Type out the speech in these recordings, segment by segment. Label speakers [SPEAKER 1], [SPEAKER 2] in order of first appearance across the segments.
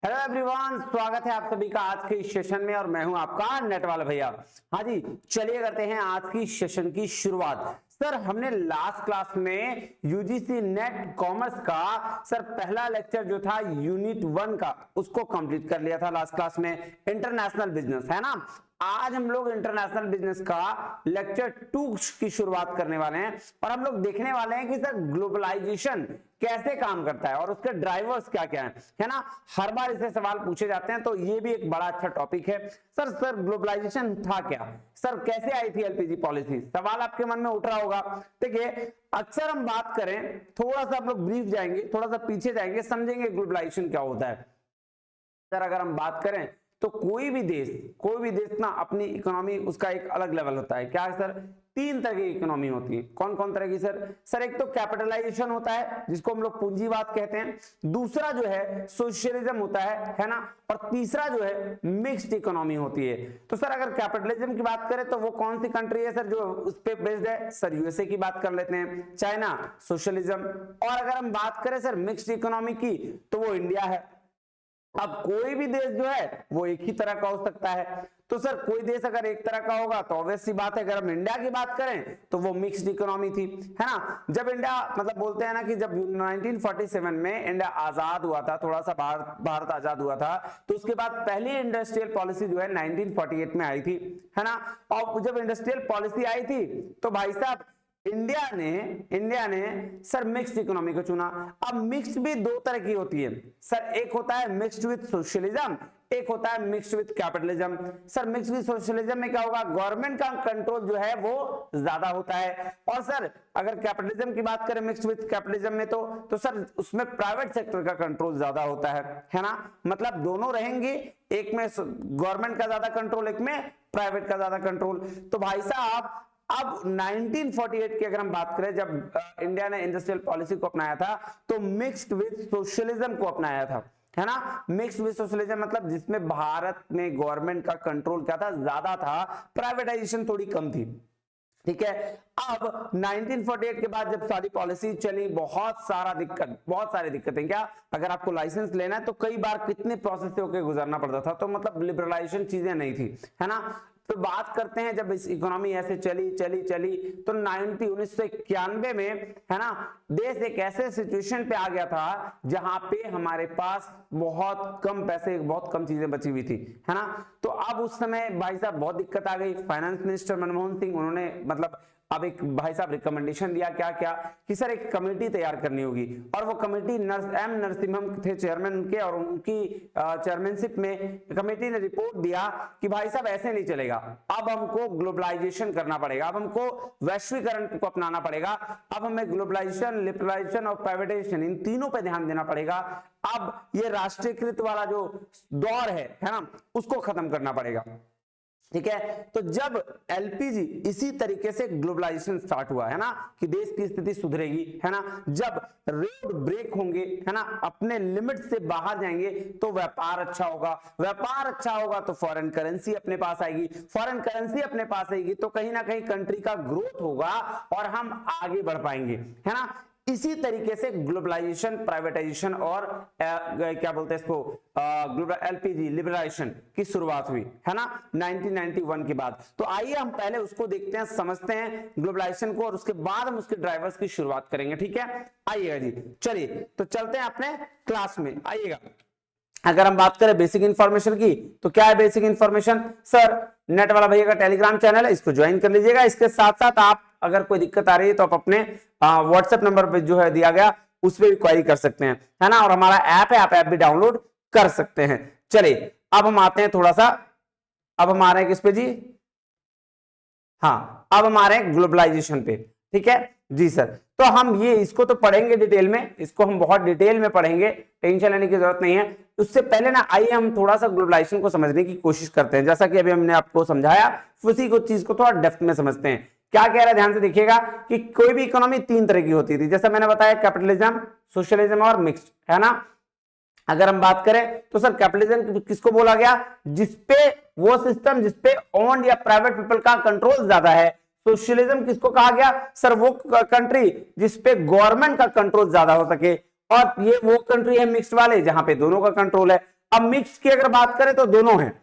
[SPEAKER 1] Hello everyone, स्वागत है आप सभी का आज के इस सेशन में और मैं हूं आपका नेट वाला भैया। हाँ जी, चलिए करते हैं आज की सेशन की शुरुआत। सर हमने लास्ट क्लास में यूजीसी नेट कॉमर्स का सर पहला लेक्चर जो था यूनिट 1 का उसको कंप्लीट कर लिया था लास्ट क्लास में। इंटरनेशनल बिजनेस है ना। आज हम लोग इंटरनेशनल बिजनेस का लेक्चर 2 की शुरुआत करने वाले हैं और हम लोग देखने वाले हैं कि सर ग्लोबलाइजेशन कैसे काम करता है और उसके ड्राइवर्स क्या क्या है ना। हर बार इसे सवाल पूछे जाते हैं तो ये भी एक बड़ा अच्छा टॉपिक है। सर ग्लोबलाइजेशन था क्या, सर कैसे आई थी एलपीजी पॉलिसी, सवाल आपके मन में उठ रहा होगा। देखिए अक्सर हम बात करें, थोड़ा सा हम लोग ब्रीफ जाएंगे, थोड़ा सा पीछे जाएंगे, समझेंगे ग्लोबलाइजेशन क्या होता है। सर अगर हम बात करें तो कोई भी देश ना अपनी इकोनॉमी उसका एक अलग लेवल होता है। क्या है सर, 3 तरह की इकोनॉमी होती है। कौन कौन तरह की सर एक तो कैपिटलाइजेशन होता है जिसको हम लोग पूंजीवाद कहते हैं, दूसरा जो है सोशलिज्म होता है ना, और तीसरा जो है मिक्स्ड इकोनॉमी होती है। तो सर अगर कैपिटलिज्म की बात करें तो वो कौन सी कंट्री है सर जो उस पे बेस्ड है, सर यूएसए की बात कर लेते हैं, चाइना, सोशलिज्म। और अगर हम बात करें सर मिक्स्ड इकोनॉमी की तो वो इंडिया है। अब कोई भी देश जो है वो एक ही तरह का हो सकता है। तो सर कोई देश अगर एक तरह का होगा तो ऑब्वियस सी बात है, अगर हम इंडिया की बात करें तो वो मिक्स्ड इकोनॉमी थी, है ना। जब इंडिया मतलब बोलते हैं ना कि जब 1947 में इंडिया आजाद हुआ था, थोड़ा सा भारत आजाद हुआ था, तो उसके बाद पहली इंडस्ट्रियल पॉलिसी जो है 1948 में आई थी, है ना। और जब इंडस्ट्रियल पॉलिसी आई थी तो भाई साहब इंडिया ने सर मिक्स्ड इकोनॉमी को चुना। अब मिक्स्ड भी 2 तरह की होती है सर, एक होता है मिक्स्ड विद सोशलिज्म, एक होता है mixed with capitalism. Sir mixed with socialism में क्या होगा, गवर्नमेंट का कंट्रोल जो है वो ज्यादा होता है। और सर अगर कैपिटलिज्म की बात करें मिक्स्ड विद कैपिटलिज्म में तो सर उसमें प्राइवेट सेक्टर का कंट्रोल ज्यादा होता है ना। मतलब दोनों रहेंगे, एक में गवर्नमेंट का ज्यादा कंट्रोल, एक में प्राइवेट का ज्यादा कंट्रोल। तो भाई साहब अब 1948 की अगर हम बात करें, जब इंडिया ने इंडस्ट्रियल पॉलिसी को अपनाया था तो मिक्स्ड विद सोशलिज्म को अपनाया था, है ना। मिक्स्ड विद सोशलिज्म मतलब जिसमें भारत में गवर्नमेंट का कंट्रोल क्या था, ज्यादा था, प्राइवेटाइजेशन थोड़ी कम थी, ठीक है। अब 1948 के बाद जब सारी पॉलिसी चली, बहुत सारी दिक्कतें, क्या अगर आपको लाइसेंस लेना है तो कई बार कितने प्रोसेस से होकर गुजरना पड़ता था, तो मतलब लिबरलाइजेशन चीजें नहीं थी, है ना। तो बात करते हैं जब इस इकोनॉमी ऐसे चली तो 1991 में, है ना, देश एक ऐसे सिचुएशन पे आ गया था जहां पे हमारे पास बहुत कम पैसे, बहुत कम चीजें बची हुई थी, है ना। तो अब उस समय भाई साहब बहुत दिक्कत आ गई। फाइनेंस मिनिस्टर मनमोहन सिंह, उन्होंने मतलब अब एक भाई साहब रिकमेंडेशन दिया, क्या क्या कि सर एक कमेटी तैयार करनी होगी, और वो कमेटी एम नरसिम्हम थे चेयरमैन उनके, और उनकी चेयरमैनशिप में कमेटी ने रिपोर्ट दिया कि भाई साहब ऐसे नहीं चलेगा, अब हमको ग्लोबलाइजेशन करना पड़ेगा, अब हमको वैश्वीकरण को अपनाना पड़ेगा, अब हमें ग्लोबलाइजेशन, लिबरलाइजेशन और प्राइवेटाइजेशन, इन तीनों पे ध्यान देना पड़ेगा। अब ये राष्ट्रीयकृत वाला जो दौर है ना, उसको खत्म करना पड़ेगा, ठीक है। तो जब एलपीजी इसी तरीके से ग्लोबलाइजेशन स्टार्ट हुआ, है ना, कि देश की स्थिति सुधरेगी, है ना, जब रोड ब्रेक होंगे, है ना, अपने लिमिट से बाहर जाएंगे तो व्यापार अच्छा होगा, व्यापार अच्छा होगा तो फॉरेन करेंसी अपने पास आएगी, फॉरेन करेंसी अपने पास आएगी तो कहीं ना कहीं कंट्री का ग्रोथ होगा और हम आगे बढ़ पाएंगे, है ना। इसी तरीके से ग्लोबलाइजेशन, प्राइवेटाइजेशन और क्या बोलते हैं इसको, ग्लोबल एलपीजी लिबरलाइजेशन की शुरुआत हुई, है ना, 1991 के बाद। तो आइए हम पहले उसको देखते हैं, समझते हैं ग्लोबलाइजेशन को, और उसके बाद हम उसके ड्राइवर्स की शुरुआत करेंगे, ठीक है। आइएगा जी, चलिए तो चलते हैं अपने क्लास में, आइएगा। अगर हम बात करें बेसिक इंफॉर्मेशन की तो क्या है बेसिक इंफॉर्मेशन, सर नेट वाला भैया का टेलीग्राम चैनल है, इसको ज्वाइन कर लीजिएगा। इसके साथ साथ आप अगर कोई दिक्कत आ रही है तो आप अपने व्हाट्सएप नंबर पे जो है दिया गया उस पर भी क्वेरी कर सकते हैं, है ना। और हमारा ऐप है, आप ऐप भी डाउनलोड कर सकते हैं। चलिए अब हम आते हैं थोड़ा सा, अब हम आ रहे हैं किस पे जी, हाँ अब हम आ रहे हैं ग्लोबलाइजेशन पे, ठीक है जी सर। तो हम ये इसको तो पढ़ेंगे डिटेल में, इसको हम बहुत डिटेल में पढ़ेंगे, टेंशन लेने की जरूरत नहीं है। उससे पहले ना आइए हम थोड़ा सा ग्लोबलाइजेशन को समझने की कोशिश करते हैं, जैसा कि अभी हमने आपको समझाया उसी को चीज को थोड़ा डेप्थ में समझते हैं। क्या कह रहा है ध्यान से देखिएगा कि कोई भी इकोनॉमी 3 तरह की होती थी, जैसा मैंने बताया, कैपिटलिज्म, सोशलिज्म और मिक्स्ड, है ना। अगर हम बात करें तो सर कैपिटलिज्म किसको बोला गया, जिसपे वो सिस्टम जिसपे ओन्ड या प्राइवेट पीपल का कंट्रोल ज्यादा है। सोशलिज्म किसको कहा गया, सर वो कंट्री जिसपे गवर्नमेंट का कंट्रोल ज्यादा हो सके, और ये वो कंट्री है मिक्स्ड वाले जहां पे दोनों का कंट्रोल है। अब मिक्स की अगर बात करें तो दोनों है,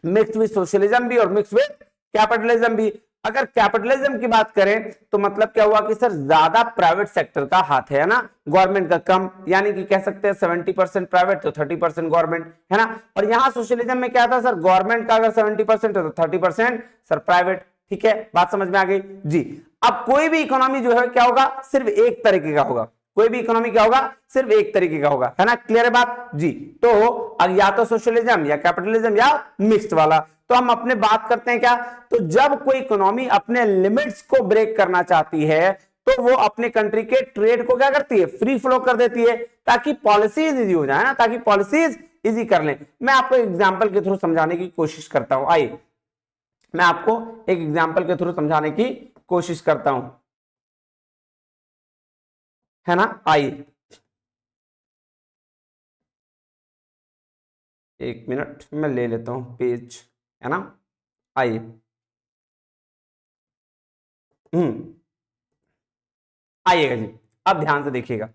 [SPEAKER 1] मिक्स विद सोशलिज्म भी और मिक्स विद कैपिटलिज्म भी। अगर कैपिटलिज्म की बात करें तो मतलब क्या हुआ कि सर ज्यादा प्राइवेट सेक्टर का हाथ है ना, गवर्नमेंट का कम, यानी कि कह सकते हैं 70% प्राइवेट तो 30% गवर्नमेंट, है ना। और यहां सोशलिज्म में क्या था सर, गवर्नमेंट का अगर 70% है तो 30% सर प्राइवेट। ठीक है, बात समझ में आ गई जी। अब कोई भी इकोनॉमी जो है क्या होगा, सिर्फ एक तरीके का होगा, कोई भी इकोनॉमी क्या होगा, सिर्फ एक तरीके का होगा, है ना। क्लियर है बात जी। तो अब या तो सोशलिज्म या कैपिटलिज्म या मिक्स्ड वाला। तो हम अपने बात करते हैं क्या, तो जब कोई इकोनॉमी अपने लिमिट्स को ब्रेक करना चाहती है तो वो अपने कंट्री के ट्रेड को क्या करती है, फ्री फ्लो कर देती है, ताकि पॉलिसीज इजी हो जाए ना, ताकि पॉलिसीज इजी कर लें। मैं आपको एग्जांपल के थ्रू समझाने की कोशिश करता हूं, आइए मैं आपको एक एग्जांपल के थ्रू समझाने की कोशिश करता हूं, है ना। आइए एक मिनट मैं ले लेता हूं पेज, है ना। आइए आइएगा जी। अब ध्यान से देखिएगा,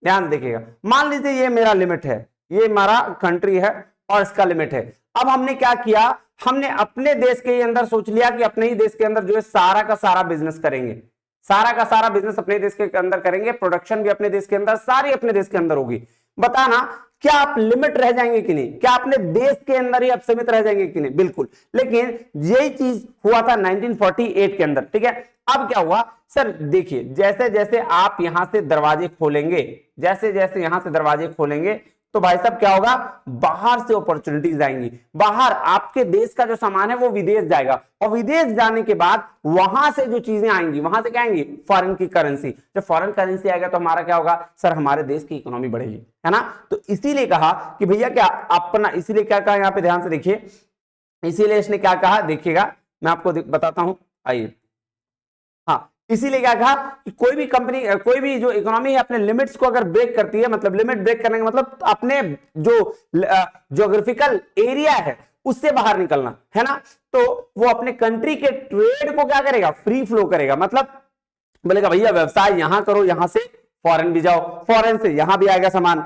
[SPEAKER 1] ध्यान से देखिएगा। मान लीजिए ये मेरा लिमिट है, ये हमारा कंट्री है और इसका लिमिट है। अब हमने क्या किया, हमने अपने देश के अंदर सोच लिया कि अपने ही देश के अंदर जो है सारा का सारा बिजनेस करेंगे, सारा का सारा बिजनेस अपने देश के अंदर करेंगे, प्रोडक्शन भी अपने देश के अंदर, सारी अपने देश के अंदर होगी। बताना क्या आप लिमिट रह जाएंगे कि नहीं, क्या अपने देश के अंदर ही आप सीमित रह जाएंगे कि नहीं, बिल्कुल। लेकिन यही चीज हुआ था 1948 के अंदर, ठीक है। अब क्या हुआ सर, देखिए जैसे जैसे आप यहां से दरवाजे खोलेंगे, जैसे जैसे यहां से दरवाजे खोलेंगे तो भाई साहब क्या होगा, बाहर से अपॉर्चुनिटीज आएंगी, बाहर आपके देश का जो सामान है वो विदेश जाएगा, और विदेश जाने के बाद वहां से जो चीजें आएंगी, वहां से क्या आएंगी, फॉरेन की करेंसी। जब फॉरेन करेंसी आएगा तो हमारा क्या होगा सर, हमारे देश की इकोनॉमी बढ़ेगी, है ना। तो इसीलिए कहा कि भैया क्या अपना, इसीलिए क्या कहा, यहां पे ध्यान से देखिए, इसीलिए इसने क्या कहा, देखिएगा मैं आपको बताता हूं, आइए। हाँ, इसीलिए क्या कहा कि कोई भी कंपनी, कोई भी जो इकोनॉमी है अपने लिमिट्स को अगर ब्रेक करती है, मतलब लिमिट ब्रेक करने का मतलब अपने जो ज्योग्राफिकल एरिया है उससे बाहर निकलना, है ना। तो वो अपने कंट्री के ट्रेड को क्या करेगा, फ्री फ्लो करेगा, मतलब बोलेगा भैया व्यवसाय यहां करो, यहां से फॉरेन भी जाओ, फॉरेन से यहां भी आएगा सामान,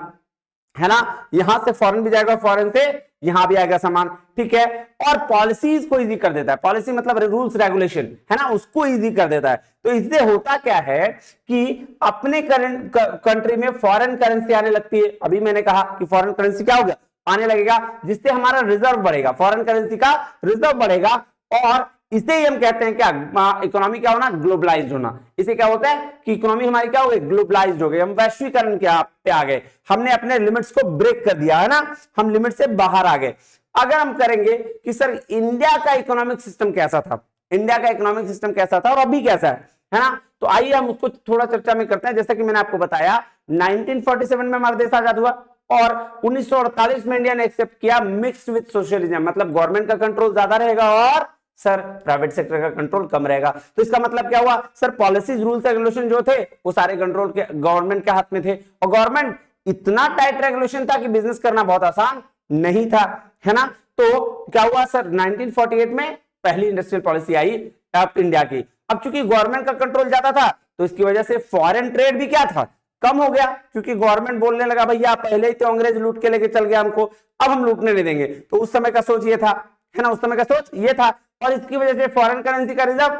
[SPEAKER 1] है ना, यहां से फॉरेन भी जाएगा, फॉरेन से यहां भी आएगा सामान, ठीक है। और पॉलिसीज को इजी कर देता है, पॉलिसी मतलब रूल्स रेगुलेशन, है ना, उसको इजी कर देता है। तो इससे होता क्या है कि अपने कंट्री में फॉरेन करेंसी आने लगती है। अभी मैंने कहा कि फॉरेन करेंसी क्या हो गया, आने लगेगा, जिससे हमारा रिजर्व बढ़ेगा, फॉरेन करेंसी का रिजर्व बढ़ेगा, और इसे ही हम कहते हैं क्या, इकोनॉमी क्या होना, ग्लोबलाइज्ड होना। इसे क्या होता है कि इकोनॉमी हमारी क्या हो गई, ग्लोबलाइज्ड हो गई, हम वैश्वीकरण के पे आ गए, हमने अपने लिमिट्स को ब्रेक कर दिया, है ना, हम लिमिट से बाहर आ गए। अगर हम करेंगे कि सर इंडिया का इकोनॉमिक सिस्टम कैसा था, इंडिया का इकोनॉमिक सिस्टम कैसा था और अभी कैसा है ना, तो आइए हम उसको थोड़ा चर्चा में करते हैं। जैसा कि मैंने आपको बताया 1947 में हमारा देश आजाद हुआ और 1948 में इंडिया ने एक्सेप्ट किया मिक्स्ड विद सोशलिज्म, मतलब गवर्नमेंट का कंट्रोल ज्यादा रहेगा और सर प्राइवेट सेक्टर का कंट्रोल कम रहेगा। तो इसका मतलब क्या हुआ सर, पॉलिसीज रूल्स रेगुलेशन जो थे वो सारे कंट्रोल के गवर्नमेंट के हाथ में थे, और गवर्नमेंट इतना टाइट रेगुलेशन था कि बिजनेस करना बहुत आसान नहीं था, है ना। तो क्या हुआ सर, 1948 में पहली इंडस्ट्रियल पॉलिसी आई इंडिया की। अब चूंकि गवर्नमेंट का कंट्रोल ज्यादा था तो इसकी वजह से फॉरेन ट्रेड भी क्या था, कम हो गया, क्योंकि गवर्नमेंट बोलने लगा भैया पहले ही तो अंग्रेज लूट के लेके चल गया हमको, अब हम लूटने नहीं देंगे। तो उस समय का सोच ये था, है ना, उस समय का सोच ये था, और इसकी वजह से फॉरेन करेंसी का रिजर्व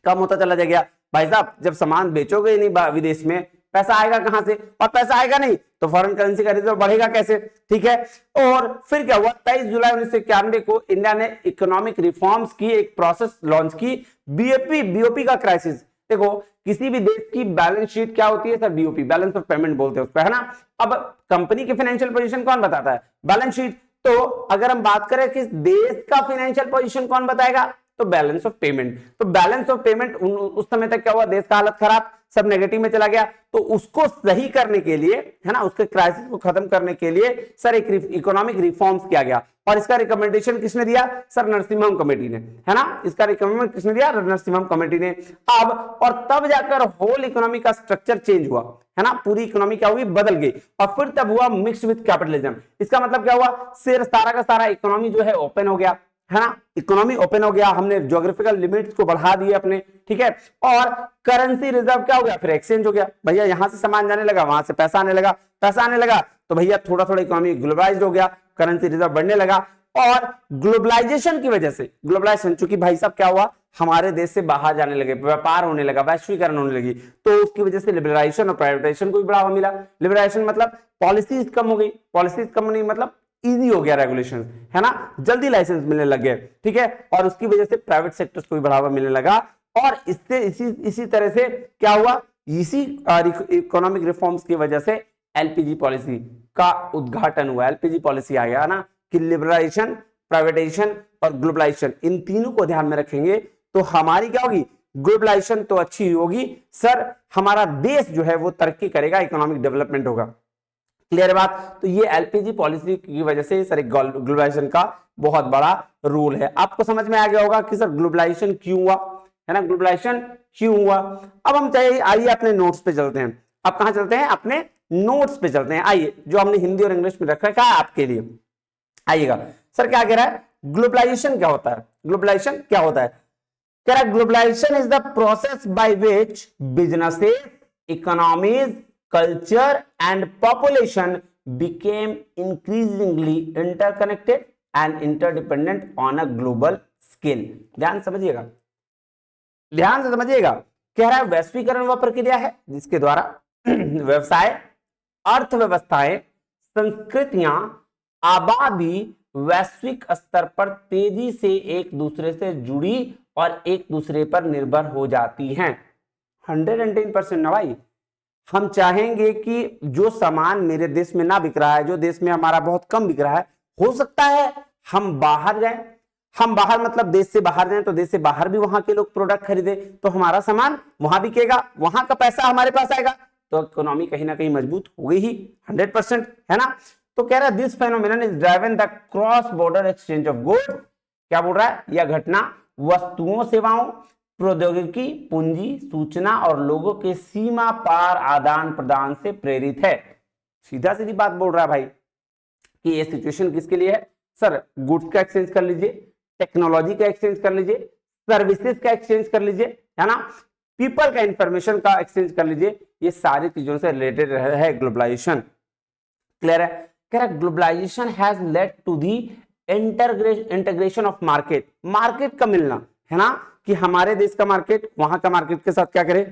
[SPEAKER 1] कम होता चला जाएगा। भाई साहब जब सामान बेचोगे ही नहीं विदेश में, पैसा आएगा कहां से, और पैसा आएगा नहीं तो फॉरेन करेंसी का रिजर्व बढ़ेगा कैसे, ठीक है। और फिर क्या हुआ, 23 जुलाई 1991 को इंडिया ने इकोनॉमिक रिफॉर्म्स की एक प्रोसेस लॉन्च की, बीओपी का क्राइसिस। देखो किसी भी देश की बैलेंस शीट क्या होती है sir, BOP, balance of payment बोलते हैं उसको, है ना। अब कंपनी की फाइनेंशियल पोजीशन कौन बताता है, बैलेंस शीट। तो अगर हम बात करें कि देश का फाइनेंशियल पोजीशन कौन बताएगा, तो बैलेंस ऑफ पेमेंट। तो बैलेंस ऑफ पेमेंट उस समय तक क्या हुआ, देश का हालत खराब, सब नेगेटिव में चला गया। तो उसको सही करने के लिए, है ना, उसके क्राइसिस को खत्म करने के लिए सर एक इकोनॉमिक रिफॉर्म्स किया गया, और इसका रिकमेंडेशन किसने दिया सर, नरसिम्हम कमेटी ने, है ना। इसका रिकमेंडेशन किसने दिया, नरसिम्हम कमेटी ने। अब और तब जाकर होल इकोनॉमी का स्ट्रक्चर चेंज हुआ, है ना, पूरी इकोनॉमी क्या हुई, बदल गई, और फिर तब हुआ मिक्स्ड विद कैपिटलिज्म। इसका मतलब क्या हुआ, सिर सारा का सारा इकोनॉमी जो है ओपन हो गया, है ना, इकोनॉमी ओपन हो गया, हमने ज्योग्राफिकल लिमिट्स को बढ़ा दिए अपने, ठीक है, और करेंसी रिजर्व क्या हो गया, फिर एक्सचेंज हो गया, भैया यहां से सामान जाने लगा, वहां से पैसा आने लगा, पैसा आने लगा तो भैया थोड़ा थोड़ा इकोनॉमी ग्लोबलाइज्ड हो गया, करेंसी रिजर्व बढ़ने लगा। और ग्लोबलाइजेशन की वजह से, ग्लोबलाइजेशन चूंकि भाई साहब क्या हुआ, हमारे देश से बाहर जाने लगे, व्यापार होने लगा, वैश्वीकरण होने लगी, तो उसकी वजह से लिबरलाइजेशन और प्राइवेटाइजेशन को भी बढ़ावा मिला। लिबरलाइजेशन मतलब पॉलिसीज कम हो गई, पॉलिसीज कम नहीं मतलब इजी हो गया रेगुलेशन, है ना, जल्दी लाइसेंस मिलने लग गए, ठीक है, और उसकी वजह से प्राइवेट सेक्टर्स को भी बढ़ावा मिलने लगा। और इससे इसी तरह से क्या हुआ, इसी इकोनॉमिक रिफॉर्म्स की वजह से एलपीजी पॉलिसी का उद्घाटन हुआ। एलपीजी पॉलिसी आ गया ना कि लिबरलाइजेशन, प्राइवेटाइजेशन और ग्लोबलाइजेशन, इन तीनों को ध्यान में रखेंगे तो हमारी क्या होगी, ग्लोबलाइजेशन तो अच्छी होगी सर, हमारा देश जो है वो तरक्की करेगा, इकोनॉमिक डेवलपमेंट होगा। क्लियर बात। तो ये एलपीजी पॉलिसी की वजह से सर ग्लोबलाइजेशन का बहुत बड़ा रोल है। आपको समझ में आ गया होगा कि सर ग्लोबलाइजेशन क्यों हुआ, है ना, ग्लोबलाइजेशन क्यों हुआ। अब हम चाहिए आइए अपने नोट्स पे चलते हैं। अब कहां चलते हैं, अपने नोट्स पे चलते हैं। आइए जो हमने हिंदी और इंग्लिश में रख रखा है आपके लिए, आइएगा। सर क्या कह रहा है, ग्लोबलाइजेशन क्या होता है, ग्लोबलाइजेशन क्या होता है, कह रहा है globalisation is the process by which businesses, economies, culture and population became increasingly interconnected and interdependent on a global scale। ध्यान समझिएगा, ध्यान से समझिएगा। कह रहा है वैश्वीकरण वह प्रक्रिया है जिसके द्वारा व्यवसाय, अर्थव्यवस्थाएं, संस्कृतियां, आबादी वैश्विक स्तर पर तेजी से एक दूसरे से जुड़ी और एक दूसरे पर निर्भर हो जाती हैं। 110% ना भाई, हम चाहेंगे कि जो सामान मेरे देश में ना बिक रहा है, जो देश में हमारा बहुत कम बिक रहा है, हो सकता है हम बाहर जाएं, हम बाहर मतलब देश से बाहर जाएं तो देश से बाहर भी वहां के लोग प्रोडक्ट खरीदे तो हमारा सामान वहां बिकेगा, वहां का पैसा हमारे पास आएगा, तो इकोनॉमी कहीं ना कहीं मजबूत हो गई ही 100%, है ना। तो कह रहा है this phenomenon is driven the cross border exchange of goods. क्या बोल रहा है, यह घटना वस्तुओं, सेवाओं, प्रौद्योगिकी, पूंजी, सूचना और लोगों के सीमा पार आदान प्रदान से प्रेरित है। सीधा सीधी बात बोल रहा है भाई कि ये सिचुएशन किसके लिए है, सर गुड्स का एक्सचेंज कर लीजिए, टेक्नोलॉजी का एक्सचेंज कर लीजिए, सर्विसेज का एक्सचेंज कर लीजिए, है ना, पीपल का इंफॉर्मेशन का एक्सचेंज कर लीजिए, ये सारी चीजों से रिलेटेड है ग्लोबलाइजेशन। क्लियर है। कह रहा है globalisation has led to the integration of market, market का मिलना, है ना, कि हमारे देश का मार्केट वहां का मार्केट के साथ क्या करे,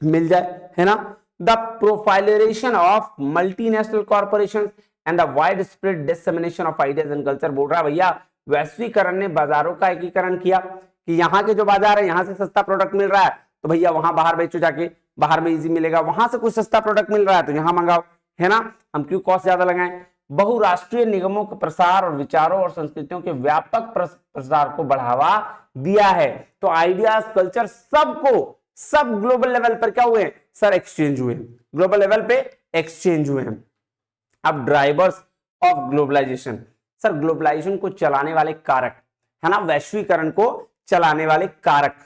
[SPEAKER 1] मिल जाए, है ना। The proliferation of multinational corporations and the wide spread dissemination of ideas and culture. बोल रहा है भैया वैश्वीकरण ने बाजारों का एकीकरण किया कि यहाँ के जो बाजार है यहां से सस्ता प्रोडक्ट मिल रहा है तो भैया वहां बाहर बेचो जाके, बाहर में इजी मिलेगा, वहां से कुछ सस्ता प्रोडक्ट मिल रहा है तो यहां मंगाओ, है ना, हम क्यों कॉस्ट ज्यादा लगाएं। बहुराष्ट्रीय निगमों के प्रसार और विचारों और संस्कृतियों के व्यापक प्रसार को बढ़ावा दिया है। तो आइडियाज, कल्चर सबको, सब ग्लोबल लेवल पर क्या हुए सर, एक्सचेंज हुए, ग्लोबल लेवल पे एक्सचेंज हुए हैं। अब drivers of globalisation, sir globalisation को चलाने वाले कारक, है ना, वैश्वीकरण को चलाने वाले कारक,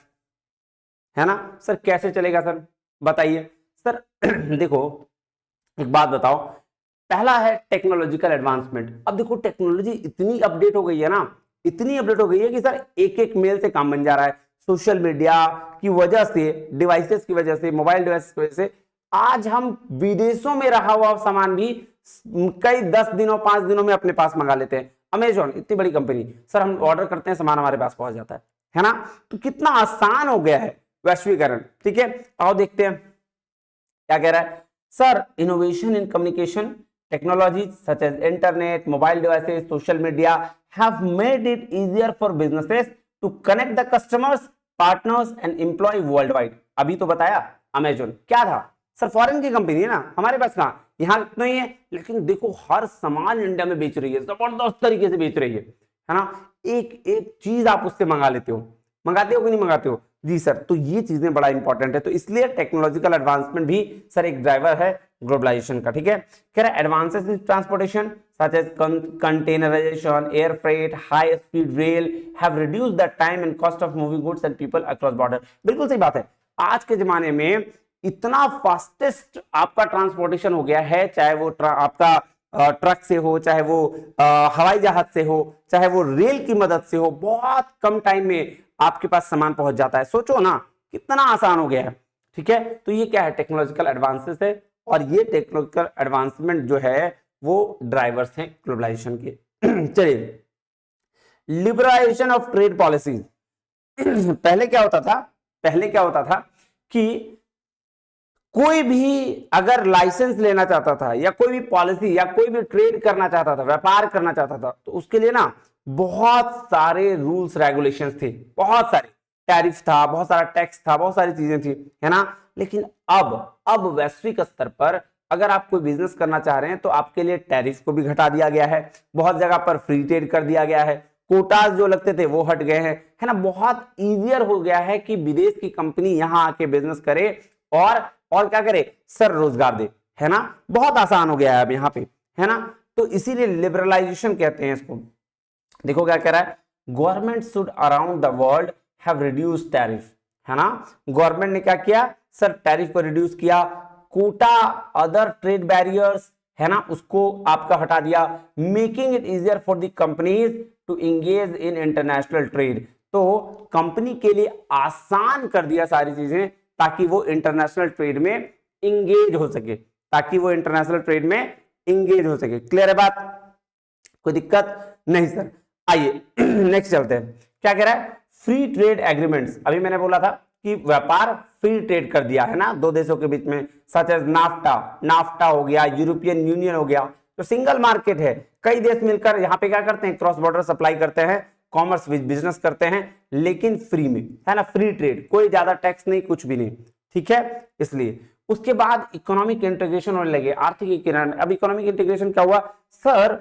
[SPEAKER 1] है ना। सर कैसे चलेगा सर बताइए। सर देखो एक बात बताओ, पहला है टेक्नोलॉजिकल एडवांसमेंट। अब देखो टेक्नोलॉजी इतनी अपडेट हो गई है ना, इतनी अपडेट हो गई है कि सर एक एक मेल से काम बन जा रहा है। सोशल मीडिया की वजह से, डिवाइसेस की वजह से, मोबाइल डिवाइस की वजह से आज हम विदेशों में रहा हुआ सामान भी कई 10 दिनों 5 दिनों में अपने पास मंगा लेते हैं। अमेजॉन इतनी बड़ी कंपनी, सर हम ऑर्डर करते हैं सामान हमारे पास पहुंच जाता है ना। तो कितना आसान हो गया है वैश्वीकरण। ठीक है, आओ देखते हैं क्या कह रहा है। Sir innovation in communication technologies such as internet, mobile devices, social media have made it easier for businesses to connect the customers, partners and employee worldwide। अभी तो बताया अमेजोन क्या था सर, फॉरेन की कंपनी है ना, हमारे पास कहां, यहां इतना ही है, लेकिन देखो हर सामान इंडिया में बेच रही है, जबरदस्त तरीके से बेच रही है ना। एक एक चीज आप उससे मंगा लेते हो, मंगाते हो कि नहीं मंगाते हो जी सर। तो ये चीजें बड़ा इंपॉर्टेंट है, तो इसलिए टेक्नोलॉजिकल एडवांसमेंट भी सर एक ड्राइवर है ग्लोबलाइजेशन का। ठीक है, कह रहा है advances in transportation such as containerisation, air freight, high speed rail have reduced the time and cost of moving goods and people across border. बिल्कुल सही बात है, आज के जमाने में इतना फास्टेस्ट आपका ट्रांसपोर्टेशन हो गया है, चाहे वो आपका ट्रक से हो, चाहे वो हवाई जहाज से हो, चाहे वो रेल की मदद से हो, बहुत कम टाइम में आपके पास सामान पहुंच जाता है। सोचो ना कितना आसान हो गया है। ठीक है, तो ये क्या है, टेक्नोलॉजिकल एडवांसेस है, और ये टेक्नोलॉजिकल एडवांसमेंट जो है वो ड्राइवर्स हैं ग्लोबलाइजेशन के। चलिए, लिबरलाइजेशन ऑफ ट्रेड पॉलिसीज। पहले क्या होता था, पहले क्या होता था कि कोई भी अगर लाइसेंस लेना चाहता था, या कोई भी पॉलिसी, या कोई भी ट्रेड करना चाहता था, व्यापार करना चाहता था, तो उसके लिए ना बहुत सारे रूल्स रेगुलेशंस थे, बहुत सारे टैरिफ था, बहुत सारा टैक्स था, बहुत सारी चीजें थी, है ना। लेकिन अब वैश्विक स्तर पर अगर आप कोई बिजनेस करना चाह रहे हैं तो आपके लिए टैरिफ को भी घटा दिया गया है, बहुत जगह पर फ्री ट्रेड कर दिया गया है, कोटास जो लगते थे वो हट गए हैं, है ना। बहुत इजियर हो गया है कि विदेश की कंपनी यहां आके बिजनेस करे और क्या करे सर, रोजगार दे, है ना। बहुत आसान हो गया है अब यहाँ पे, है ना। तो इसीलिए लिबरलाइजेशन कहते हैं इसको। देखो क्या कह रहा है, government should around the world have reduce tariff, है ना। गवर्नमेंट ने क्या किया सर, टैरिफ को रिड्यूस किया, कोटा अदर ट्रेड बैरियर्स, है ना, उसको आपका हटा दिया, making it easier for the companies to engage in international trade. तो कंपनी के लिए आसान कर दिया सारी चीजें, ताकि वो इंटरनेशनल ट्रेड में इंगेज हो सके, ताकि वो इंटरनेशनल ट्रेड में इंगेज हो सके। क्लियर है बात, कोई दिक्कत नहीं सर। आइए नेक्स्ट चलते हैं, क्या कह रहा है, फ्री ट्रेड एग्रीमेंट्स। अभी मैंने बोला था कि व्यापार फ्री ट्रेड कर दिया, है ना, दो देशों के बीच में, सच एज नाफ्टा हो गया, यूरोपियन यूनियन हो गया, तो सिंगल मार्केट है, कई देश मिलकर यहाँ पे क्या करते हैं, क्रॉस बॉर्डर सप्लाई करते हैं, कॉमर्स बिजनेस करते हैं, लेकिन फ्री में, है ना, फ्री ट्रेड, कोई ज्यादा टैक्स नहीं, कुछ भी नहीं। ठीक है, इसलिए उसके बाद इकोनॉमिक इंटीग्रेशन होने लगे, आर्थिक एकीकरण। अब इकोनॉमिक इंटीग्रेशन क्या हुआ सर,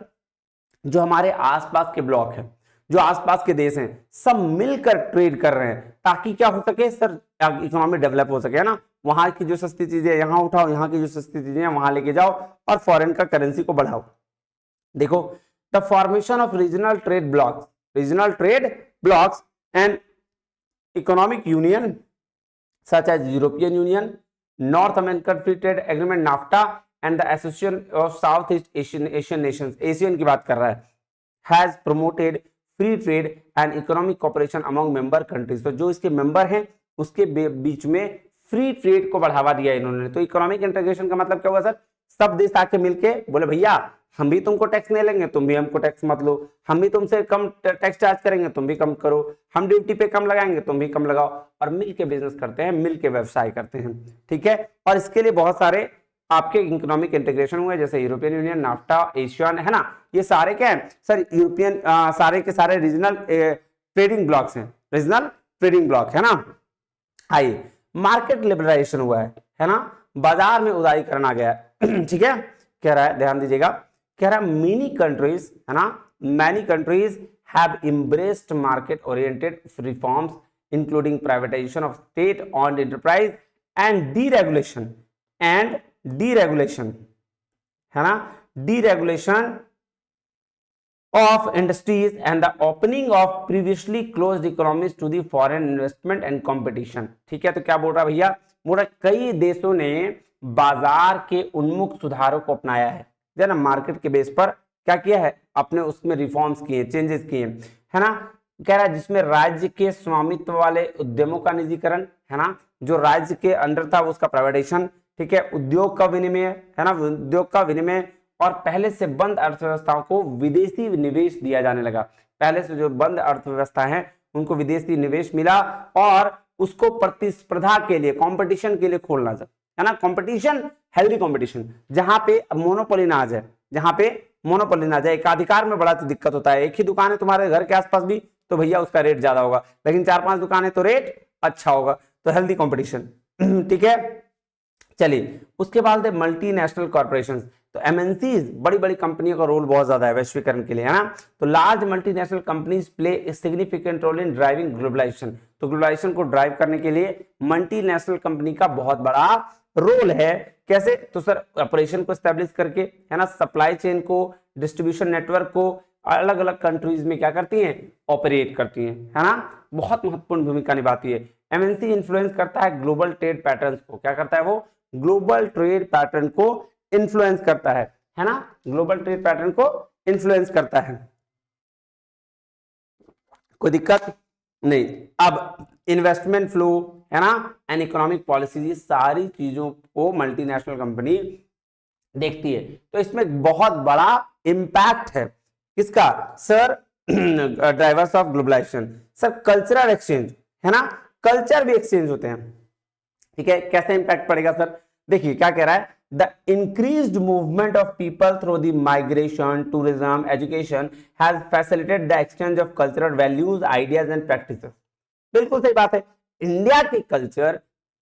[SPEAKER 1] जो हमारे आसपास के ब्लॉक है, जो आसपास के देश हैं, सब मिलकर ट्रेड कर रहे हैं, ताकि क्या हो सके सर, इकोनॉमी डेवलप हो सके, है ना। वहां की जो सस्ती चीजें यहां उठाओ, यहां की जो सस्ती चीजें वहां लेके जाओ, और फॉरेन का करेंसी को बढ़ाओ। देखो, the formation of regional trade blocks and economic union such as European Union, North American Free Trade Agreement NAFTA, and the Association of South East Asian Nations, Asian की बात कर रहा है, has promoted free trade and economic cooperation among member countries. तो जो इसके member हैं उसके बीच में फ्री ट्रेड को बढ़ावा दिया इन्होंने। तो इकोनॉमिक इंटीग्रेशन का मतलब क्या हुआ सर, सब देश आके मिलके बोले भैया हम भी तुमको टैक्स नहीं लेंगे, तुम भी हमको टैक्स मत लो, हम भी तुमसे कम टैक्स चार्ज करेंगे, तुम भी कम करो, हम ड्यूटी पे कम लगाएंगे, तुम भी कम लगाओ, और मिलके बिजनेस करते हैं, मिलके व्यवसाय करते हैं। ठीक है, और इसके लिए बहुत सारे आपके इकोनॉमिक इंटीग्रेशन हुए, जैसे यूरोपियन यूनियन, नाफ्टा, एशियन, है ना। ये सारे क्या है सर, यूरोपियन सारे के सारे रीजनल ट्रेडिंग ब्लॉक्स हैं, रीजनल ट्रेडिंग ब्लॉक, है ना। आइए, मार्केट लिबरलाइजेशन हुआ है ना, बाजार में उदारीकरण आ गया है। ठीक है, कह रहा है, ध्यान दीजिएगा, कह रहा है मेनी कंट्रीज, है ना, many countries have embraced market oriented reforms including privatisation of state owned enterprise and deregulation, है ना, deregulation of industries and the opening of previously closed economies to the foreign investment and competition। ठीक है, तो क्या बोल रहा है भैया, बोल रहा कई देशों ने बाजार के उन्मुख सुधारों को अपनाया है ना, मार्केट के बेस पर क्या किया है, अपने उसमें रिफॉर्म्स किए, चेंजेस किए, है ना। कह रहा है जिसमें राज्य के स्वामित्व वाले उद्यमों का निजीकरण, है ना, जो राज्य के अंडर था उसका प्राइवेटाइजेशन। ठीक है, उद्योग का विनिमय, है ना, उद्योग का विनिमय, और पहले से बंद अर्थव्यवस्थाओं को विदेशी निवेश दिया जाने लगा। पहले से जो बंद अर्थव्यवस्था है उनको विदेशी निवेश मिला, और उसको प्रतिस्पर्धा के लिए, कंपटीशन के लिए खोलना चाहिए, है ना। कंपटीशन, हेल्दी कंपटीशन, जहां पे मोनोपोली ना आ जाए, जहां पे मोनोपोली ना आ जाए। एकाधिकार में बड़ा तो दिक्कत होता है, एक ही दुकान है तुम्हारे घर के आसपास भी तो भैया उसका रेट ज्यादा होगा, लेकिन 4-5 दुकानें तो रेट अच्छा होगा, तो हेल्दी कंपटीशन। ठीक है, चलिए उसके बाद है मल्टीनेशनल कॉर्पोरेशंस। तो एमएनसीज, बड़ी बड़ी कंपनियों का रोल बहुत ज्यादा है वैश्वीकरण के लिए, है ना। तो large multinational companies play a significant role in driving globalisation. तो ग्लोबलाइजेशन को ड्राइव करने के लिए मल्टीनेशनल कंपनी का बहुत बड़ा रोल है। कैसे, तो सर ऑपरेशन को एस्टेब्लिश करके, है ना, सप्लाई चेन को, डिस्ट्रीब्यूशन नेटवर्क को अलग अलग कंट्रीज में क्या करती हैं, ऑपरेट करती हैं, है ना, बहुत महत्वपूर्ण भूमिका निभाती है। एमएनसी इन्फ्लुएंस करता है ग्लोबल ट्रेड पैटर्न को, क्या करता है वो, ग्लोबल ट्रेड पैटर्न को इन्फ्लुएंस करता है। है ना, ग्लोबल ट्रेड पैटर्न को इन्फ्लुएंस करता है। कोई दिक्कत नहीं। अब इन्वेस्टमेंट फ्लो, है ना, एंड इकोनॉमिक पॉलिसी, ये सारी चीजों को मल्टीनेशनल कंपनी देखती है। तो इसमें बहुत बड़ा इंपैक्ट है किसका sir, drivers of globalisation. Sir cultural exchange, है ना, कल्चर भी एक्सचेंज होते हैं, ठीक है। कैसे इंपैक्ट पड़ेगा सर, देखिए क्या कह रहा है, the increased movement of people through the migration, tourism, education has facilitated the exchange of cultural values, ideas and practices. बिल्कुल सही बात है। इंडिया के कल्चर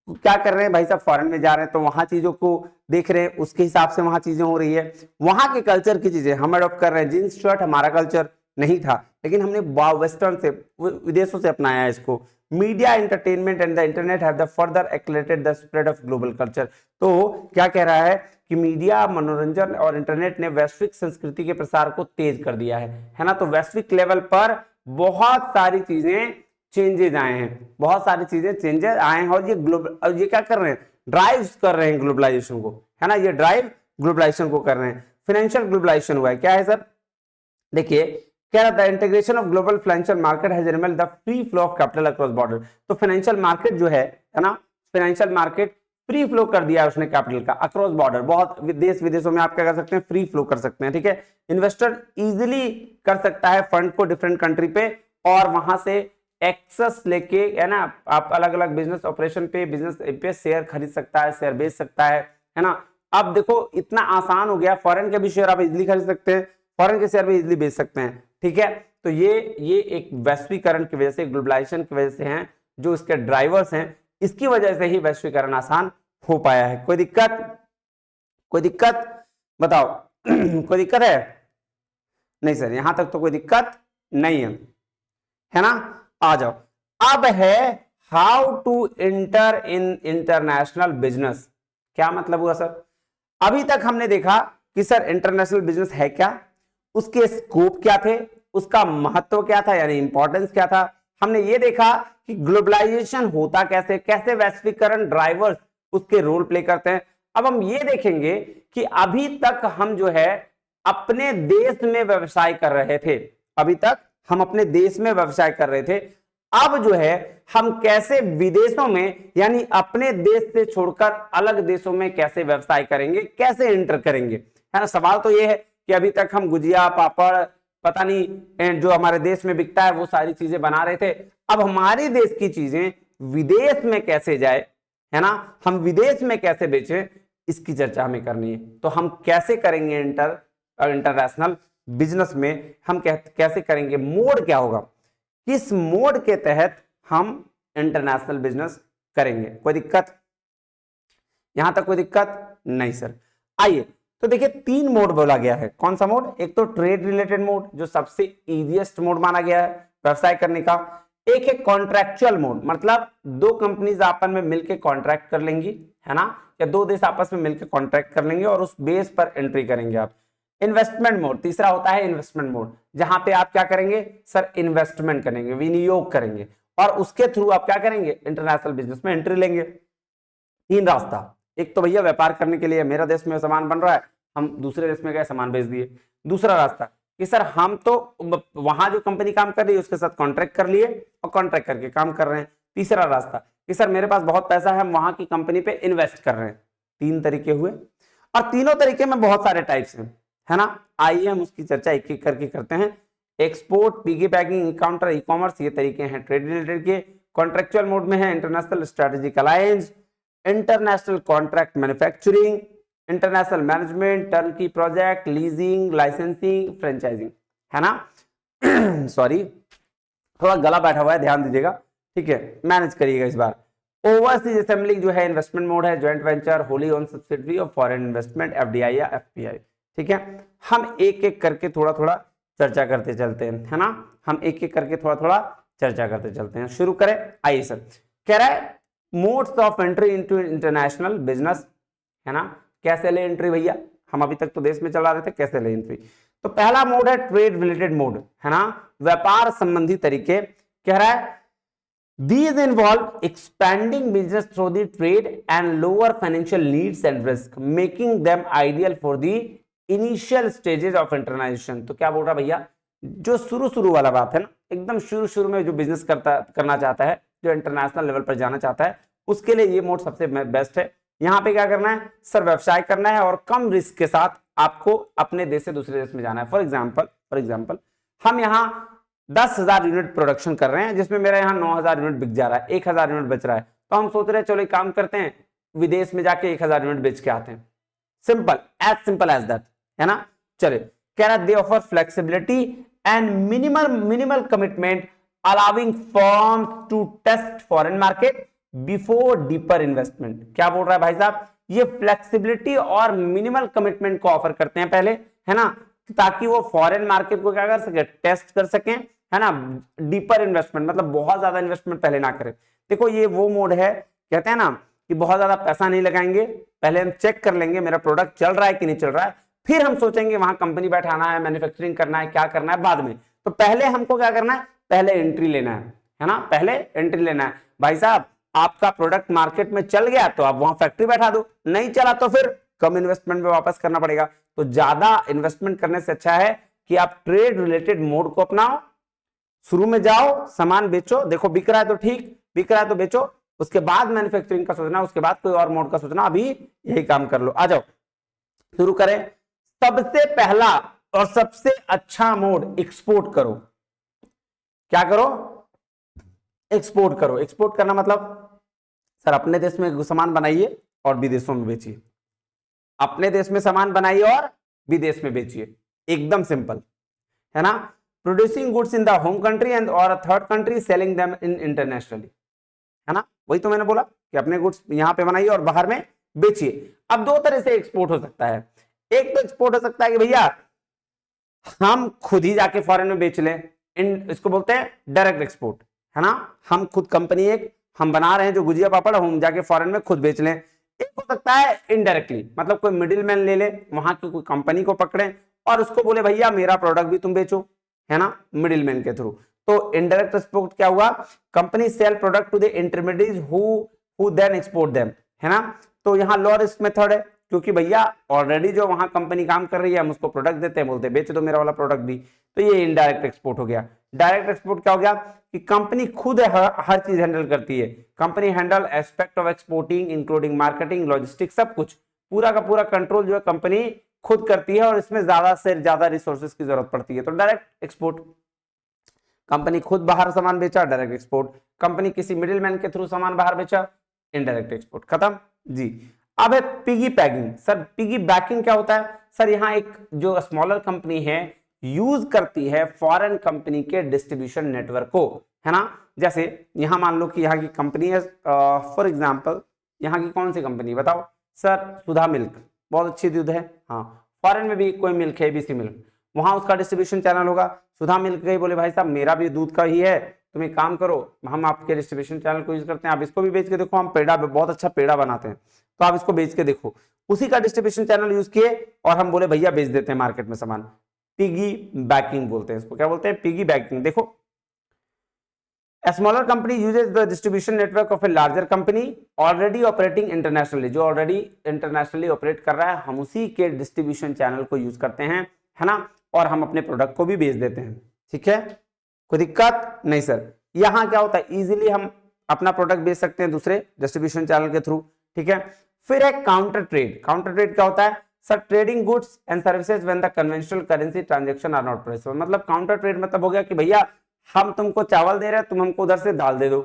[SPEAKER 1] क्या कर रहे हैं भाई साहब, फॉरेन में जा रहे हैं तो वहां चीजों को देख रहे हैं, उसके हिसाब से वहां चीजें हो रही है, वहां के कल्चर की चीजें हम अडॉप्ट कर रहे हैं। जींस शर्ट हमारा कल्चर नहीं था, लेकिन हमने वेस्टर्न से, विदेशों से अपनाया है इसको। Media, entertainment and the internet have the further accelerated the spread of global culture. तो क्या कह रहा है कि मीडिया, मनोरंजन और इंटरनेट ने वैश्विक संस्कृति के प्रसार को तेज कर दिया है ना। तो वैश्विक लेवल पर बहुत सारी चीजें चेंजेस आए हैं, बहुत सारी चीजें चेंजेस आए हैं, और ये ग्लोबल, ये क्या कर रहे हैं, ड्राइव कर रहे हैं ग्लोबलाइजेशन को, है ना, ये ड्राइव ग्लोबलाइजेशन को कर रहे हैं। फाइनेंशियल ग्लोबलाइजेशन हुआ है, क्या है सर, देखिए कह रहा था integration of global financial market has enabled the free flow of capital across border. तो फाइनेंशियल मार्केट जो है ना, फाइनेंशियल मार्केट फ्री फ्लो कर दिया है उसने कैपिटल का अक्रॉस बॉर्डर, बहुत देश विदेशों में आप क्या कर सकते हैं, फ्री फ्लो कर सकते हैं, ठीक है। इन्वेस्टर इजीली कर सकता है फंड को डिफरेंट कंट्री पे, और वहां से एक्सेस लेके, है ना, आप अलग अलग बिजनेस ऑपरेशन पे, बिजनेस पे शेयर खरीद सकता है, शेयर बेच सकता है ना। अब देखो इतना आसान हो गया, फॉरेन के भी शेयर आप इजीली खरीद सकते हैं, फॉरेन के शेयर भी इजीली बेच सकते हैं, ठीक है। तो ये एक वैश्वीकरण की वजह से, ग्लोबलाइजेशन की वजह से हैं, जो इसके ड्राइवर्स हैं, इसकी वजह से ही वैश्वीकरण आसान हो पाया है। कोई दिक्कत, कोई दिक्कत बताओ कोई दिक्कत है, नहीं सर यहां तक तो कोई दिक्कत नहीं है ना। आ जाओ, अब है how to enter in international business. क्या मतलब हुआ सर, अभी तक हमने देखा कि सर इंटरनेशनल बिजनेस है क्या, उसके स्कोप क्या थे, उसका महत्व क्या था, यानी इंपॉर्टेंस क्या था। हमने ये देखा कि ग्लोबलाइजेशन होता कैसे, कैसे वैश्वीकरण ड्राइवर्स उसके रोल प्ले करते हैं। अब हम ये देखेंगे कि अभी तक हम जो है अपने देश में व्यवसाय कर रहे थे, अभी तक हम अपने देश में व्यवसाय कर रहे थे, अब जो है हम कैसे विदेशों में, यानी अपने देश से छोड़कर अलग देशों में कैसे व्यवसाय करेंगे, कैसे एंटर करेंगे, है ना। सवाल तो ये है कि अभी तक हम गुजिया, पापड़, पता नहीं जो हमारे देश में बिकता है वो सारी चीजें बना रहे थे, अब हमारे देश की चीजें विदेश में कैसे जाए, है ना, हम विदेश में कैसे बेचें, इसकी चर्चा हमें करनी है। तो हम कैसे करेंगे इंटरनेशनल बिजनेस में, हम कैसे करेंगे, मोड क्या होगा, किस मोड के तहत हम इंटरनेशनल बिजनेस करेंगे। कोई दिक्कत, यहां तक कोई दिक्कत नहीं सर। आइए तो देखिए 3 मोड बोला गया है, कौन सा मोड, एक तो ट्रेड रिलेटेड मोड जो सबसे इजीएस्ट मोड माना गया है व्यवसाय करने का, एक है कॉन्ट्रैक्चुअल मोड, मतलब 2 कंपनीज आपस में मिलकर कॉन्ट्रैक्ट कर लेंगी, है ना, या 2 देश आपस में मिलकर कॉन्ट्रैक्ट कर लेंगे और उस बेस पर एंट्री करेंगे आप। इन्वेस्टमेंट मोड तीसरा होता है, इन्वेस्टमेंट मोड, जहां पे आप क्या करेंगे सर, इन्वेस्टमेंट करेंगे, विनियोग करेंगे, और उसके थ्रू आप क्या करेंगे, इंटरनेशनल बिजनेस में एंट्री लेंगे। 3 रास्ता, एक तो भैया व्यापार करने के लिए, मेरा देश में सामान बन रहा है, हम दूसरे देश में गए सामान बेच दिए। दूसरा रास्ता कि सर हम तो वहां जो कंपनी काम कर रही है उसके साथ कॉन्ट्रैक्ट कर लिए और कॉन्ट्रैक्ट करके काम कर रहे हैं। तीसरा रास्ता कि सर मेरे पास बहुत पैसा है, हम वहां की कंपनी पे इन्वेस्ट कर रहे हैं। 3 तरीके हुए, और तीनों तरीके में बहुत सारे टाइप्स हैं, है ना। आइए हम उसकी चर्चा एक एक करके करते हैं। Export, piggy packing, counter, e commerce, ये तरीके हैं ट्रेड रिलेटेड के। कॉन्ट्रेक्चुअल मोड में है international strategic alliance, international contract manufacturing, international management, turnkey project, leasing, licensing, franchising, है ना। सॉरी थोड़ा गला बैठा हुआ है, ध्यान दीजिएगा, ठीक है, मैनेज करिएगा इस बार। ओवरसीज असेंबलिंग जो है इन्वेस्टमेंट मोड है, joint venture, Holi own subsidiary of foreign investment, FDI या एफपीआई, ठीक है। हम एक एक करके थोड़ा थोड़ा चर्चा करते चलते हैं, है ना, हम एक एक करके थोड़ा थोड़ा चर्चा करते चलते हैं। शुरू करें, आइए सर। कह रहा है modes of entry into international business, है ना, कैसे ले एंट्री भैया, हम अभी तक तो देश में चला रहे थे, कैसे ले एंट्री। तो पहला मोड है ट्रेड रिलेटेड मोड, है ना, व्यापार संबंधी तरीके। कह रहा है these involve expanding business through the trade and lower financial needs and risk, making them ideal for the initial stages of internationalisation. तो क्या बोल रहा भैया, जो शुरू वाला बात है ना, एकदम शुरू में जो बिजनेस करना चाहता है, जो इंटरनेशनल लेवल पर जाना चाहता है, उसके लिए ये मोड सबसे बेस्ट है। यहाँ पे क्या करना है सर, व्यवसाय करना है और कम रिस्क के साथ आपको अपने देश से दूसरे देश में जाना है। फॉर एग्जाम्पल हम यहाँ 10,000 यूनिट प्रोडक्शन कर रहे हैं, जिसमें मेरा यहाँ 9,000 यूनिट बिक जा रहा है, 1,000 यूनिट बच रहा है। तो हम सोच रहे हैं चलो एक काम करते हैं, विदेश में जाके 1,000 यूनिट बेच के आते हैं। सिंपल एज दैट, है ना। चले, कह रहा they offer flexibility and minimal commitment allowing firms to test foreign market before deeper investment. क्या बोल रहा है भाई साहब, ये फ्लेक्सिबिलिटी और मिनिमल कमिटमेंट को ऑफर करते हैं पहले, है ना, ताकि वो फॉरेन मार्केट को क्या कर सके, टेस्ट कर सकें, है ना। डीपर इन्वेस्टमेंट मतलब बहुत ज्यादा इन्वेस्टमेंट पहले ना करें। देखो ये वो मोड है, कहते हैं ना कि बहुत ज्यादा पैसा नहीं लगाएंगे, पहले हम चेक कर लेंगे मेरा प्रोडक्ट चल रहा है कि नहीं चल रहा है, फिर हम सोचेंगे वहां कंपनी बैठाना है, मैन्युफैक्चरिंग करना है, क्या करना है बाद में। तो पहले हमको क्या करना है, पहले एंट्री लेना है ना, पहले एंट्री लेना है। भाई साहब आपका प्रोडक्ट मार्केट में चल गया तो आप वहां फैक्ट्री बैठा दो, नहीं चला तो फिर कम इन्वेस्टमेंट में वापस करना पड़ेगा। तो ज्यादा इन्वेस्टमेंट करने से अच्छा है कि आप ट्रेड रिलेटेड मोड को अपनाओ, शुरू में जाओ, सामान बेचो, देखो बिक रहा है तो ठीक, बिक रहा है तो बेचो, उसके बाद मैन्युफैक्चरिंग का सोचना, उसके बाद कोई और मोड का सोचना, अभी यही काम कर लो। आ जाओ शुरू करें। सबसे पहला और सबसे अच्छा मोड एक्सपोर्ट करो। क्या करो, एक्सपोर्ट करो। एक्सपोर्ट करना मतलब सर अपने देश में सामान बनाइए और विदेशों में बेचिए, अपने देश में सामान बनाइए और विदेश में बेचिए, एकदम सिंपल, है ना। Producing goods in the home country and और third country selling them in internationally, है ना। वही तो मैंने बोला कि अपने गुड्स यहां पे बनाइए और बाहर में बेचिए। अब दो तरह से एक्सपोर्ट हो सकता है। एक तो एक्सपोर्ट हो सकता है कि भैया हम खुद ही जाके फॉरेन में बेच लें, इसको बोलते हैं डायरेक्ट एक्सपोर्ट, है ना। हम खुद कंपनी एक हम बना रहे हैं जो गुजिया पापड़, हम जाके फॉरेन में खुद बेच लें। एक हो सकता है इनडायरेक्टली, मतलब कोई मिडिल मैन ले ले, वहां की कोई कंपनी को पकड़े और उसको बोले भैया मेरा प्रोडक्ट भी तुम बेचो, है ना, मिडिल मैन के थ्रू। तो इनडायरेक्ट एक्सपोर्ट क्या हुआ, company sell product to the intermediate who then export them, है ना। तो यहाँ लो रिस्क मेथड है, क्योंकि भैया ऑलरेडी जो वहां कंपनी काम कर रही है हम उसको प्रोडक्ट देते हैं, बोलते हैं बेच दो मेरा वाला प्रोडक्ट भी, तो ये इनडायरेक्ट एक्सपोर्ट हो गया। डायरेक्ट एक्सपोर्ट क्या हो गया कि कंपनी खुद हर चीज हैंडल करती है, company handle aspect of exporting including marketing, logistics, सब कुछ पूरा का पूरा कंट्रोल जो है कंपनी खुद करती है और इसमें ज्यादा से ज्यादा रिसोर्सेज की जरूरत पड़ती है। तो डायरेक्ट एक्सपोर्ट, कंपनी खुद बाहर सामान बेचा, डायरेक्ट एक्सपोर्ट। कंपनी किसी मिडिल मैन के थ्रू सामान बाहर बेचा, इनडायरेक्ट एक्सपोर्ट, खत्म जी। अब है piggy packing. Sir piggy banking क्या होता है, सर यहाँ एक जो स्मॉलर कंपनी है यूज करती है फॉरेन कंपनी के डिस्ट्रीब्यूशन नेटवर्क को, है ना। जैसे यहां मान लो कि यहाँ की कंपनी है, फॉर एग्जांपल यहाँ की कौन सी कंपनी बताओ सर, सुधा मिल्क, बहुत अच्छी दूध है, हाँ। फॉरेन में भी कोई मिल्क है, एबीसी मिल्क, वहां उसका डिस्ट्रीब्यूशन चैनल होगा। सुधा मिल्क गई बोले भाई साहब मेरा भी दूध का ही है, तुम एक काम करो हम आपके डिस्ट्रीब्यूशन चैनल को यूज करते हैं, आप इसको भी बेच के देखो, हम पेड़ा बहुत अच्छा पेड़ा बनाते हैं, तो आप इसको बेच के देखो। उसी का डिस्ट्रीब्यूशन चैनल यूज किए और हम बोले भैया बेच देते हैं मार्केट में सामान। पिगी बैकिंग बोलते हैं इसको, क्या बोलते हैं, पिगी बैकिंग। देखो A smaller company uses the distribution network of a larger company already operating internationally, जो ऑलरेडी इंटरनेशनली ऑपरेट कर रहा है, हम उसी के डिस्ट्रीब्यूशन चैनल को यूज करते हैं, है ना, और हम अपने प्रोडक्ट को भी बेच देते हैं। ठीक है, कोई दिक्कत नहीं सर। यहाँ क्या होता है, इजीली हम अपना प्रोडक्ट बेच सकते हैं दूसरे डिस्ट्रीब्यूशन चैनल के थ्रू। ठीक है, फिर है काउंटर ट्रेड। काउंटर ट्रेड क्या होता है sir, trading goods and services when the conventional currency transaction are not possible. मतलब काउंटर ट्रेड मतलब हो गया कि भैया हम तुमको चावल दे रहे हैं, तुम हमको उधर से दाल दे दो,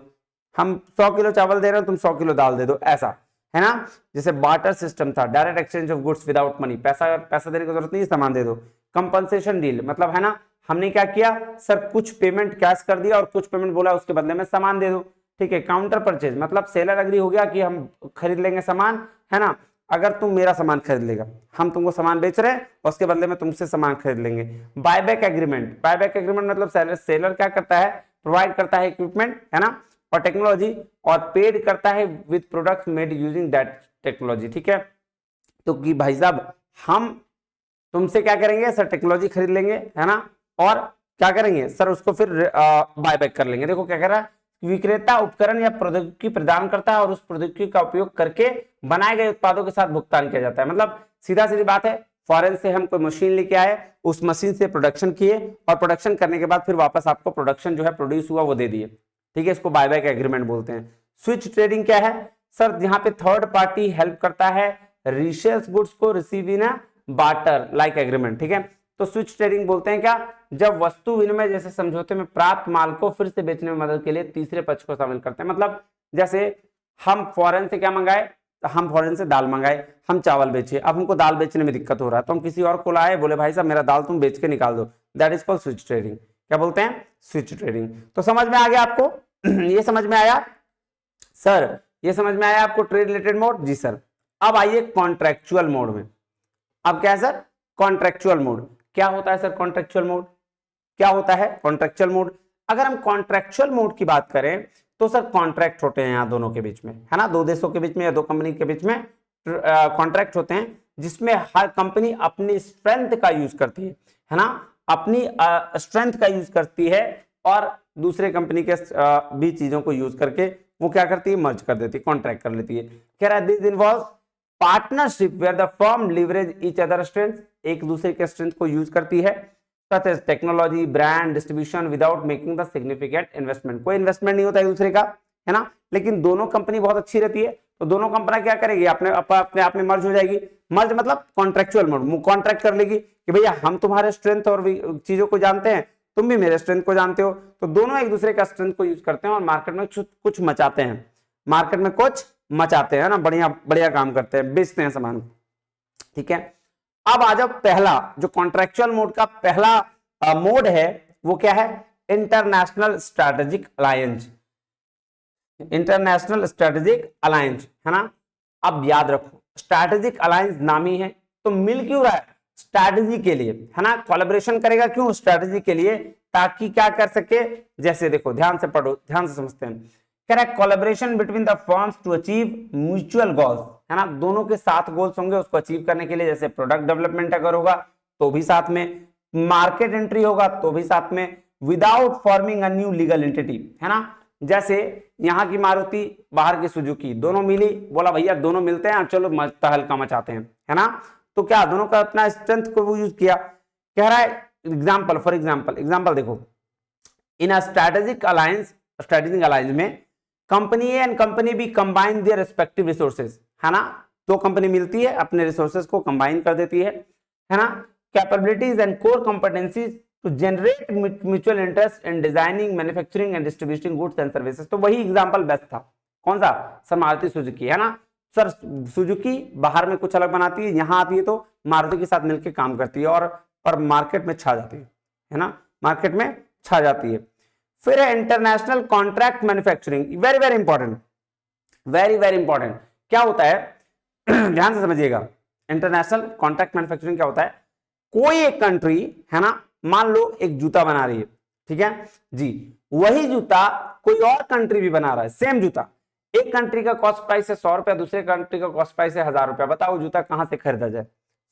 [SPEAKER 1] हम 100 किलो चावल दे रहे हो, तुम 100 किलो दाल दे दो, ऐसा, है ना। जैसे बार्टर सिस्टम था, direct exchange of goods without money, पैसा देने की जरूरत नहीं, सामान दे दो। कंपनसेशन डील मतलब है ना, हमने क्या किया सर, कुछ पेमेंट कैश कर दिया और कुछ पेमेंट बोला उसके बदले में सामान दे दो। ठीक है, काउंटर परचेज मतलब सेलर एग्री हो गया कि हम खरीद लेंगे सामान, है ना, अगर तुम मेरा सामान खरीद लेगा, हम तुमको सामान बेच रहे हैं और उसके बदले में तुमसे सामान खरीद लेंगे। बायबैक एग्रीमेंट, बायबैक एग्रीमेंट मतलब सेलर क्या करता है, प्रोवाइड करता है इक्विपमेंट, है ना, और टेक्नोलॉजी, और पेड करता है with products made using that technology. ठीक है, तो कि भाई साहब हम तुमसे क्या करेंगे सर, टेक्नोलॉजी खरीद लेंगे, है ना, और क्या करेंगे सर, उसको फिर बायबैक कर लेंगे। देखो क्या कह रहा है, विक्रेता उपकरण या प्रौद्योगिकी प्रदान करता है और उस प्रौद्योगिकी का उपयोग करके बनाए गए उत्पादों के साथ भुगतान किया जाता है। मतलब सीधा सीधी बात है, फॉरेन से हम कोई मशीन लेके आए, उस मशीन से प्रोडक्शन किए और प्रोडक्शन करने के बाद फिर वापस आपको प्रोडक्शन जो है प्रोड्यूस हुआ वो दे दिए, ठीक है, इसको बाय बैक एग्रीमेंट बोलते हैं। स्विच ट्रेडिंग क्या है सर, यहाँ पे थर्ड पार्टी हेल्प करता है रीसेल्स गुड्स को receive in barter like agreement, ठीक है। तो स्विच ट्रेडिंग बोलते हैं क्या, जब वस्तु विनिमय जैसे समझौते में प्राप्त माल को फिर से बेचने में मदद के लिए तीसरे पक्ष को शामिल करते हैं। मतलब जैसे हम फॉरेन से क्या मंगाए, हम फॉरेन से दाल मंगाए, हम चावल बेचे, अब हमको दाल बेचने में दिक्कत हो रहा है तो हम किसी और को लाए, बोले भाई साहब मेरा दाल तुम बेच के निकाल दो, that is called switch trading. क्या बोलते हैं, स्विच ट्रेडिंग। तो समझ में आ गया आपको ये समझ में आया सर, ये समझ में आया आपको ट्रेड रिलेटेड मोड, जी सर। अब आइए कॉन्ट्रेक्चुअल मोड में। अब क्या है सर, कॉन्ट्रेक्चुअल मोड क्या होता है सर, कॉन्ट्रेक्चुअल मोड क्या होता है, कॉन्ट्रेक्चुअल मोड। अगर हम कॉन्ट्रेक्चुअल मोड की बात करें तो सर कॉन्ट्रैक्ट होते हैं यहाँ दोनों के बीच में, है ना, दो देशों के बीच में या दो कंपनी के बीच में कॉन्ट्रैक्ट होते हैं, जिसमें हर कंपनी अपनी स्ट्रेंथ का यूज करती है ना, अपनी स्ट्रेंथ का यूज करती है और दूसरे कंपनी के भी चीजों को यूज करके वो क्या करती है, मर्ज कर देती है, कॉन्ट्रैक्ट कर लेती है। कह रहा है this involves partnership where the firm leverage each other strength, एक दूसरे के स्ट्रेंथ को यूज करती है, such as technology, brand, distribution without making the significant investment। कोई इन्वेस्टमेंट नहीं होता एक दूसरे का, है ना, लेकिन दोनों कंपनी बहुत अच्छी रहती है तो दोनों कंपनी क्या करेगी, अपने आप में मर्ज हो जाएगी। मर्ज मतलब कॉन्ट्रेक्चुअल मोड, कॉन्ट्रैक्ट कर लेगी कि भैया हम तुम्हारे स्ट्रेंथ और चीजों को जानते हैं, तुम भी मेरे स्ट्रेंथ को जानते हो, तो दोनों एक दूसरे का स्ट्रेंथ को यूज करते हैं और मार्केट में कुछ मचाते हैं, मार्केट में कुछ मचाते हैं ना, बढ़िया बढ़िया काम करते हैं, बेचते हैं सामान, ठीक है। अब आ जाओ पहला जो कॉन्ट्रेक्चुअल मोड का पहला मोड है वो क्या है, international strategic alliance. International strategic alliance, है ना। अब याद रखो स्ट्रेटेजिक अलायंस नामी है तो मिल क्यों रहा है, स्ट्रेटेजी के लिए, है ना, कोलैबोरेशन करेगा क्यों, स्ट्रेटेजी के लिए, ताकि क्या कर सके, जैसे देखो ध्यान से पढ़ो, ध्यान से समझते हैं। कह रहा है collaboration between the firms to achieve mutual goals, है ना, दोनों के साथ गोल्स होंगे उसको अचीव करने के लिए, जैसे प्रोडक्ट डेवलपमेंट अगर होगा तो भी साथ में, मार्केट एंट्री होगा तो भी साथ में, without forming a new legal entity, है ना। जैसे यहाँ की मारुति बाहर की सुजुकी दोनों मिली, बोला भैया दोनों मिलते हैं चलो तहलका मचाते हैं, है ना, तो क्या दोनों का अपना स्ट्रेंथ को वो यूज किया। कह रहा है एग्जाम्पल, फॉर एग्जाम्पल देखो, इन अ स्ट्रेटेजिक अलायंस में company A and company B combine their respective resources, है ना, दो कंपनी मिलती है अपने रिसोर्सेज को कंबाइन कर देती है ना, capabilities and core competencies to generate mutual interest in designing, manufacturing and distributing goods and services. तो वही एग्जांपल बेस्ट था, कौन सा सर, मारुति सुजुकी, है ना सर, सुजुकी बाहर में कुछ अलग बनाती है, यहाँ आती है तो मारुति के साथ मिलकर काम करती है और मार्केट में छा जाती है ना, मार्केट में छा जाती है। फिर है international contract manufacturing, very very important, very very important. क्या होता है ध्यान से समझिएगा, इंटरनेशनल कॉन्ट्रैक्ट मैन्युफैक्चरिंग क्या होता है, कोई एक कंट्री, है ना, मान लो एक जूता बना रही है, ठीक है जी, वही जूता कोई और कंट्री भी बना रहा है, सेम जूता, एक कंट्री का कॉस्ट प्राइस है 100 रुपया, दूसरे कंट्री का कॉस्ट प्राइस है 1000 रुपया, बताओ जूता कहां से खरीदा जाए,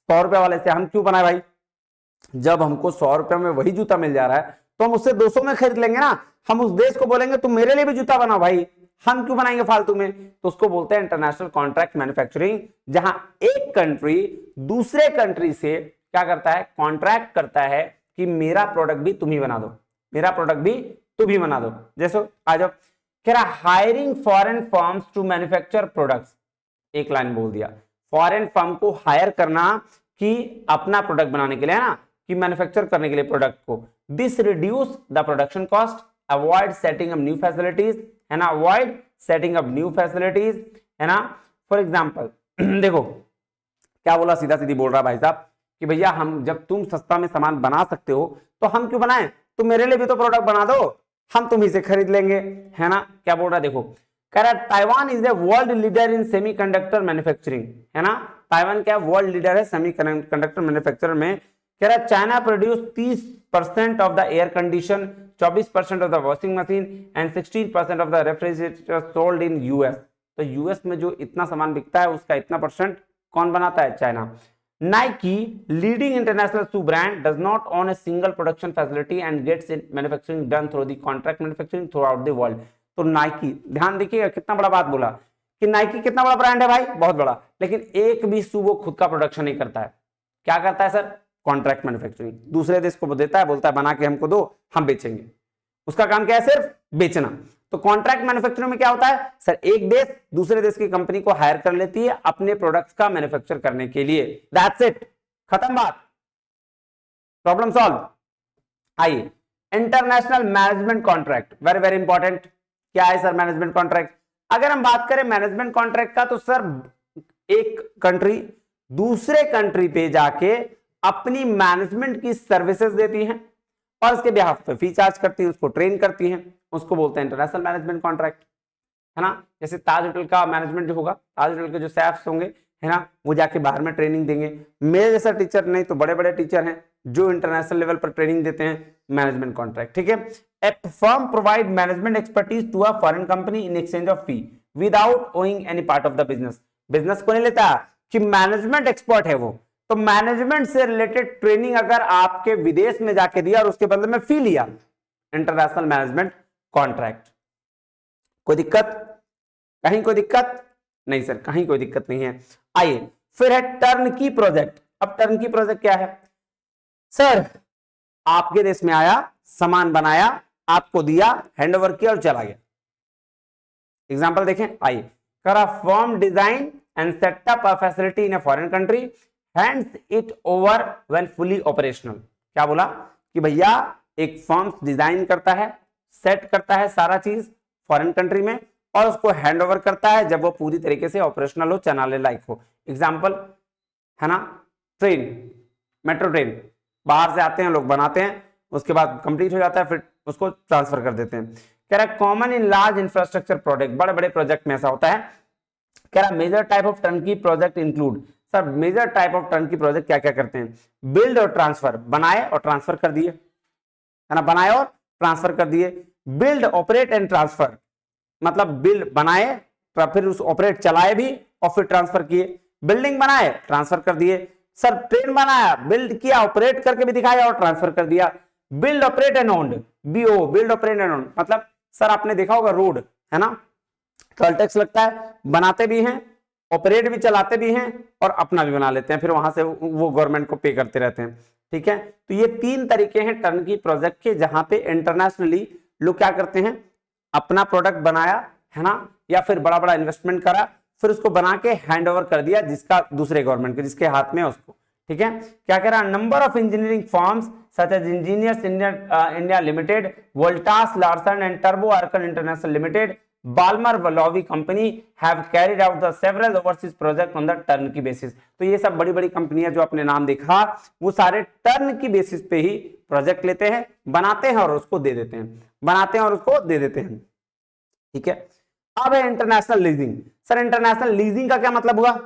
[SPEAKER 1] 100 रुपया वाले से हम क्यों बनाए भाई, जब हमको 100 रुपया में वही जूता मिल जा रहा है तो हम उससे 200 में खरीद लेंगे ना, हम उस देश को बोलेंगे तुम मेरे लिए भी जूता बनाओ भाई, हम क्यों बनाएंगे फालतू में, तो उसको बोलते हैं इंटरनेशनल कॉन्ट्रैक्ट मैन्युफैक्चरिंग, जहां एक कंट्री दूसरे कंट्री से क्या करता है, कॉन्ट्रैक्ट करता है कि मेरा प्रोडक्ट भी तुम ही बना दो, मेरा प्रोडक्ट भी तुम ही बना दो। जैसे आ जाओ, कह रहा hiring foreign firms to manufacture products, एक लाइन बोल दिया, फॉरेन फर्म को हायर करना कि अपना प्रोडक्ट बनाने के लिए, है ना, कि मैन्युफैक्चर करने के लिए प्रोडक्ट को, this reduce the production cost, avoid setting up new facilities, है ना, avoid setting up new facilities, है ना। फॉर एग्जांपल देखो क्या बोला, सीधा सीधी बोल रहा भाई साहब कि भैया हम जब तुम सस्ता में सामान बना सकते हो तो हम क्यों बनाएं, तुम मेरे लिए भी तो प्रोडक्ट बना दो, हम तुम्ही से खरीद लेंगे, है ना। क्या बोल रहा है देखो, कह रहा है Taiwan is a world leader in semiconductor manufacturing, है ना, ताइवान क्या वर्ल्ड लीडर है सेमीकंडक्टर मैन्युफैक्चर में। कह रहा है China produce 30% of the air condition, 24% of the washing machine and 16% of the refrigerator sold in US. तो यूएस में जो इतना सामान बिकता है उसका इतना परसेंट कौन बनाता है, China. Nike, leading international shoe brand, does not own a single production facility and gets its manufacturing done through the contract manufacturing throughout the world। तो Nike, ध्यान देखिएगा कितना बड़ा बात बोला कि Nike कितना बड़ा ब्रांड है भाई, बहुत बड़ा, लेकिन एक भी शू वो खुद का प्रोडक्शन नहीं करता है, क्या करता है सर? Contract manufacturing. दूसरे देश को देता है, बोलता है बना के हमको दो, हम बेचेंगे। उसका काम क्या है? सिर्फ बेचना। तो कॉन्ट्रैक्ट मैन्युफैक्चरिंग में क्या होता है सर? एक देश दूसरे देश की कंपनी को हायर कर लेती है अपने प्रोडक्ट्स का मैन्युफैक्चर करने के लिए। दैट्स इट, खत्म बात, प्रॉब्लम सॉल्व। आइए, international management contract, very very important. क्या है सर मैनेजमेंट कॉन्ट्रैक्ट? अगर हम बात करें मैनेजमेंट कॉन्ट्रैक्ट का, तो सर एक कंट्री दूसरे कंट्री पे जाके अपनी मैनेजमेंट की सर्विसेज देती हैं और उसके बिहाफ पे फी चार्ज करती है, उसको ट्रेन करती हैं, उसको बोलते हैं इंटरनेशनल मैनेजमेंट कॉन्ट्रैक्ट, है ना। जैसे ताज होटल का मैनेजमेंट जो होगा, ताज होटल के जो शेफ्स होंगे, है ना, वो जाके बाहर में ट्रेनिंग देंगे। मेरे जैसा टीचर नहीं तो बड़े बड़े टीचर हैं जो इंटरनेशनल लेवल पर ट्रेनिंग देते हैं, मैनेजमेंट कॉन्ट्रैक्ट, ठीक है। A firm provide management expertise to a foreign company in exchange of fee without owing any part of the business. Business को नहीं लेता कि मैनेजमेंट एक्सपर्ट है वो, तो मैनेजमेंट से रिलेटेड ट्रेनिंग अगर आपके विदेश में जाके दिया और उसके बदले में फी लिया, इंटरनेशनल मैनेजमेंट कॉन्ट्रैक्ट। कोई दिक्कत? कहीं कोई दिक्कत नहीं सर, कहीं कोई दिक्कत नहीं है। आइए, फिर है टर्नकी प्रोजेक्ट। अब टर्नकी प्रोजेक्ट क्या है सर? आपके देश में आया, सामान बनाया, आपको दिया, हैंडओवर किया और चला गया। एग्जांपल देखें, आइए, करा form design and setup a facility in a foreign country, hands it over when fully operational. क्या बोला कि भैया एक फॉर्म डिजाइन करता है, सेट करता है सारा चीज फॉरेन कंट्री में और उसको हैंड ओवर करता है जब वो पूरी तरीके से ऑपरेशनल हो, चलाने लायक हो। एग्जांपल है ना, ट्रेन, मेट्रो ट्रेन, बाहर से आते हैं लोग, बनाते हैं, उसके बाद कंप्लीट हो जाता है, फिर उसको ट्रांसफर कर देते हैं। कह रहा है common in large infrastructure project, बड़े बड़े प्रोजेक्ट में ऐसा होता है। कह रहा major type of turnkey project include, sir major type of turnkey project क्या क्या करते हैं? बिल्ड और ट्रांसफर, बनाए और ट्रांसफर कर दिए, है ना, बनाए और ट्रांसफर कर दिए। बिल्ड, ऑपरेट एंड ट्रांसफर, मतलब बिल्ड बनाए, फिर उस ऑपरेट चलाए भी और फिर ट्रांसफर किए। बिल्डिंग बनाए, ट्रांसफर कर दिए। सर ट्रेन बनाया, बिल्ड किया, ऑपरेट करके भी दिखाया और ट्रांसफर कर दिया। Build, operate and owned, BO, build, operate and owned, मतलब सर आपने देखा होगा रोड, है ना, टोल टैक्स लगता है, बनाते भी हैं, ऑपरेट भी चलाते भी हैं और अपना भी बना लेते हैं, फिर वहां से वो गवर्नमेंट को पे करते रहते हैं, ठीक है। तो ये तीन तरीके हैं टर्नकी प्रोजेक्ट के, जहां पे इंटरनेशनली लोग क्या करते हैं, अपना प्रोडक्ट बनाया, है ना, या फिर बड़ा बड़ा इन्वेस्टमेंट करा, फिर उसको बना के हैंड ओवर कर दिया जिसका दूसरे गवर्नमेंट के, जिसके हाथ में उसको, ठीक है। क्या कह रहा, number of engineering firms such as Engineers India Limited, Voltas Larsen and टर्बो Ircon International Limited, Balmer Lawrie company have carried out the several overseas project on the turnkey basis. तो ये सब बड़ी बड़ी कंपनियां जो आपने नाम देखा, वो सारे टर्न की बेसिस पे ही प्रोजेक्ट लेते हैं, बनाते हैं और उसको दे देते हैं, बनाते हैं और उसको दे देते हैं, ठीक है। अब है international leasing. Sir international leasing का क्या मतलब हुआ?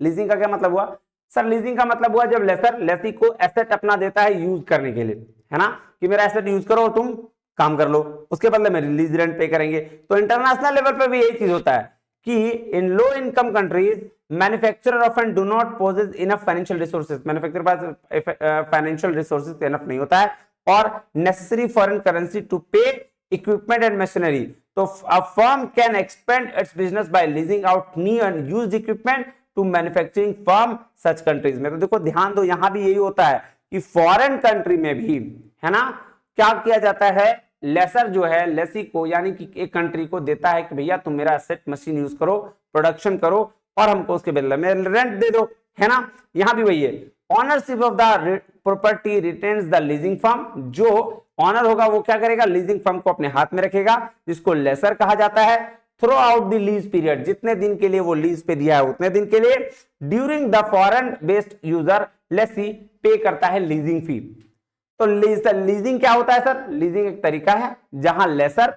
[SPEAKER 1] लीजिंग का क्या मतलब हुआ सर? लीजिंग का मतलब हुआ जब लेसर लेसी को एसेट अपना देता है यूज करने के लिए, है ना, कि मेरा एसेट यूज करो, तुम काम कर लो, उसके बदले में रिलीज रेंट पे करेंगे। तो इंटरनेशनल लेवल पे भी यही चीज होता है कि in low income countries manufacturer often do not possess enough financial resources, manufacturer पास फाइनेंशियल रिसोर्सेज इनफ नहीं होता है और necessary foreign currency to pay equipment and machinery. तो a firm can expand its business by leasing out new and used equipment to manufacturing firm such countries में। तो देखो ध्यान दो, यहां भी यही होता है कि फॉरेन कंट्री में भी, है ना, क्या किया जाता है, लेसर जो है लेसी को, यानी कि एक कंट्री को देता है कि भैया तुम मेरा एसेट मशीन यूज करो, प्रोडक्शन करो और हमको उसके बदले में रेंट दे दो, है ना। यहां भी वही है, ownership of the property retains the leasing firm, जो ऑनर होगा वो क्या करेगा, लीजिंग फर्म को अपने हाथ में रखेगा, जिसको लेसर कहा जाता है। Through out the lease period, जितने दिन के लिए वो लीज पे दिया है उतने दिन के लिए। During the foreign based user lessee pay करता है लीजिंग फी। तो लीजिंग क्या होता है सर? लीजिंग एक तरीका है जहां लेसर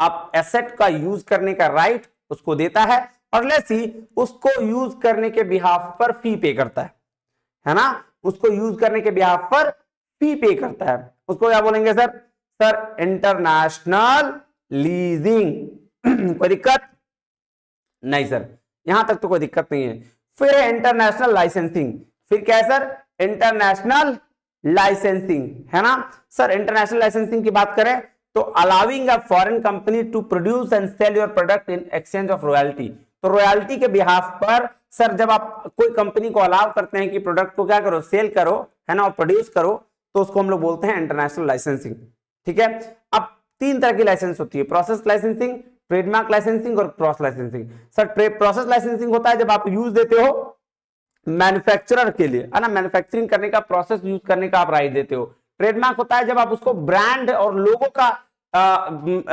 [SPEAKER 1] आप एसेट का यूज करने का राइट उसको देता है और लेसी उसको यूज करने के बिहाफ पर फी पे करता है ना, उसको यूज करने के बिहाफ पर फी पे करता है, उसको क्या बोलेंगे सर? Sir international leasing. कोई दिक्कत नहीं सर, यहां तक तो कोई दिक्कत नहीं है। फिर है इंटरनेशनल लाइसेंसिंग। फिर क्या है सर? इंटरनेशनल लाइसेंसिंग, है ना सर। इंटरनेशनल लाइसेंसिंग की बात करें तो allowing a foreign company to produce and sell your product in exchange of royalty. तो रॉयल्टी के बिहाफ पर सर जब आप कोई कंपनी को अलाउ करते हैं कि प्रोडक्ट को क्या करो, सेल करो, है ना, और प्रोड्यूस करो, तो उसको हम लोग बोलते हैं इंटरनेशनल लाइसेंसिंग। ठीक है, अब 3 तरह की लाइसेंस होती है, प्रोसेस लाइसेंसिंग, ट्रेडमार्क लाइसेंसिंग और cross licensing. Sir process licensing होता है जब आप यूज देते हो मैन्युफैक्चरर के लिए, है ना, मैन्युफैक्चरिंग करने का, प्रोसेस यूज करने का आप राइट देते हो। ट्रेडमार्क होता है जब आप उसको ब्रांड और लोगो का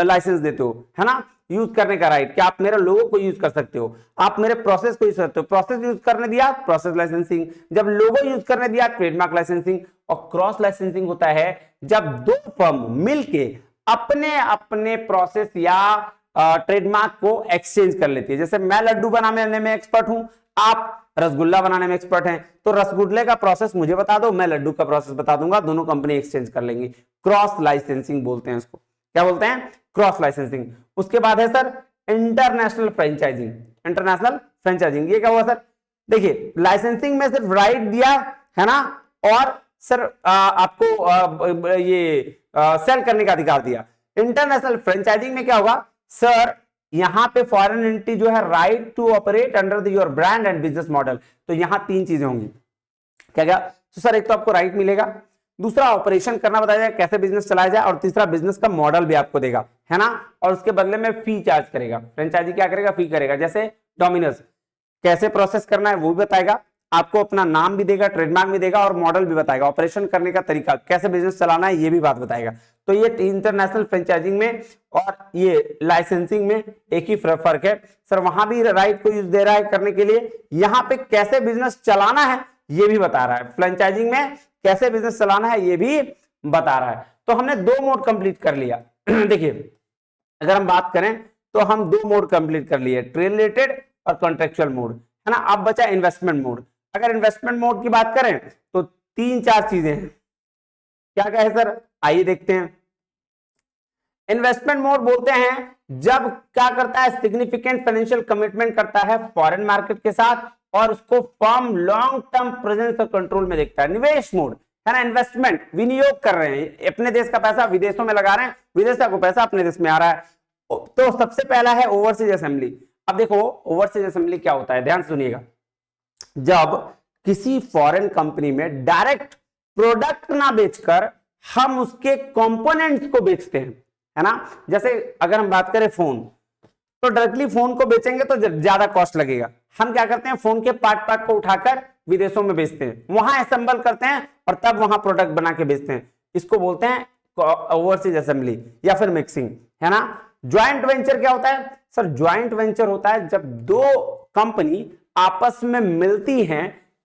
[SPEAKER 1] लाइसेंस देते हो, है ना, यूज करने का राइट, कि आप मेरे लोगो को यूज कर सकते हो, आप मेरे प्रोसेस को यूज करते हो, प्रोसेस यूज करने दिया प्रोसेस लाइसेंसिंग, जब लोगो यूज करने दिया ट्रेडमार्क लाइसेंसिंग। और क्रॉस लाइसेंसिंग होता है जब 2 फर्म मिलके अपने अपने प्रोसेस या ट्रेडमार्क को एक्सचेंज कर लेती है। जैसे मैं लड्डू बनाने में एक्सपर्ट हूं, आप रसगुल्ला बनाने में एक्सपर्ट हैं, तो रसगुल्ले का प्रोसेस मुझे बता दो, मैं लड्डू का प्रोसेस बता दूंगा, दोनों कंपनी एक्सचेंज कर लेंगी। क्रॉस लाइसेंसिंग बोलते हैं इसको, क्या बोलते हैं, क्रॉस लाइसेंसिंग। उसके बाद है sir international franchising. International franchising ये क्या हुआ सर, देखिए लाइसेंसिंग में सिर्फ राइट दिया, है ना, और सर आपको ये सेल करने का अधिकार दिया। इंटरनेशनल फ्रेंचाइजिंग में क्या होगा सर, यहां पे फॉरेन एंटिटी जो है right to operate under your brand and business model. तो यहां 3 चीजें होंगी, क्या क्या, तो सर एक तो आपको राइट मिलेगा, दूसरा ऑपरेशन करना बताया जाए, कैसे बिजनेस चलाया जाए, और तीसरा बिजनेस का मॉडल भी आपको देगा, है ना, और उसके बदले में फी चार्ज करेगा। फ्रेंचाइजी क्या करेगा, फी करेगा। जैसे डोमिनोज कैसे प्रोसेस करना है वो भी बताएगा, आपको अपना नाम भी देगा, ट्रेडमार्क भी देगा, और मॉडल भी बताएगा, ऑपरेशन करने का तरीका, कैसे बिजनेस चलाना है ये भी बात बताएगा। तो ये इंटरनेशनल फ्रेंचाइजिंग में और ये लाइसेंसिंग में एक ही फर्क है सर, वहां भी राइट को यूज दे रहा है करने के लिए, यहां पे कैसे बिजनेस चलाना है ये भी बता रहा है। फ्रेंचाइजिंग में कैसे बिजनेस चलाना है ये भी बता रहा है। तो हमने 2 मोड कंप्लीट कर लिया। देखिए अगर हम बात करें तो हम 2 मोड कंप्लीट कर लिए, ट्रेड रिलेटेड और कॉन्ट्रेक्चुअल मोड, है ना। अब बचा इन्वेस्टमेंट मोड। अगर इन्वेस्टमेंट मोड की बात करें तो 3-4 चीजें हैं, क्या क्या है सर, आइए देखते हैं। इन्वेस्टमेंट मोड बोलते हैं जब क्या करता है, सिग्निफिकेंट फाइनेंशियल कमिटमेंट करता है फॉरेन मार्केट के साथ, और उसको फर्म लॉन्ग टर्म प्रेजेंस और कंट्रोल में देखता है। निवेश मोड है ना, इन्वेस्टमेंट, विनियोग कर रहे हैं, अपने देश का पैसा विदेशों में लगा रहे हैं, विदेशों को पैसा अपने देश में आ रहा है। तो सबसे पहला है ओवरसीज असेंबली। अब देखो ओवरसीज असेंबली क्या होता है, ध्यान सुनिएगा। जब किसी फॉरेन कंपनी में डायरेक्ट प्रोडक्ट ना बेचकर हम उसके कंपोनेंट्स को बेचते हैं, है ना। जैसे अगर हम बात करें फोन, तो डायरेक्टली फोन को बेचेंगे तो ज्यादा कॉस्ट लगेगा। हम क्या करते हैं, फोन के पार्ट को उठाकर विदेशों में बेचते हैं, वहां असेंबल करते हैं और तब वहां प्रोडक्ट बना के बेचते हैं। इसको बोलते हैं ओवरसीज असेंबली या फिर मिक्सिंग, है ना। ज्वाइंट वेंचर क्या होता है सर, ज्वाइंट वेंचर होता है जब 2 कंपनी आपस में मिलती हैं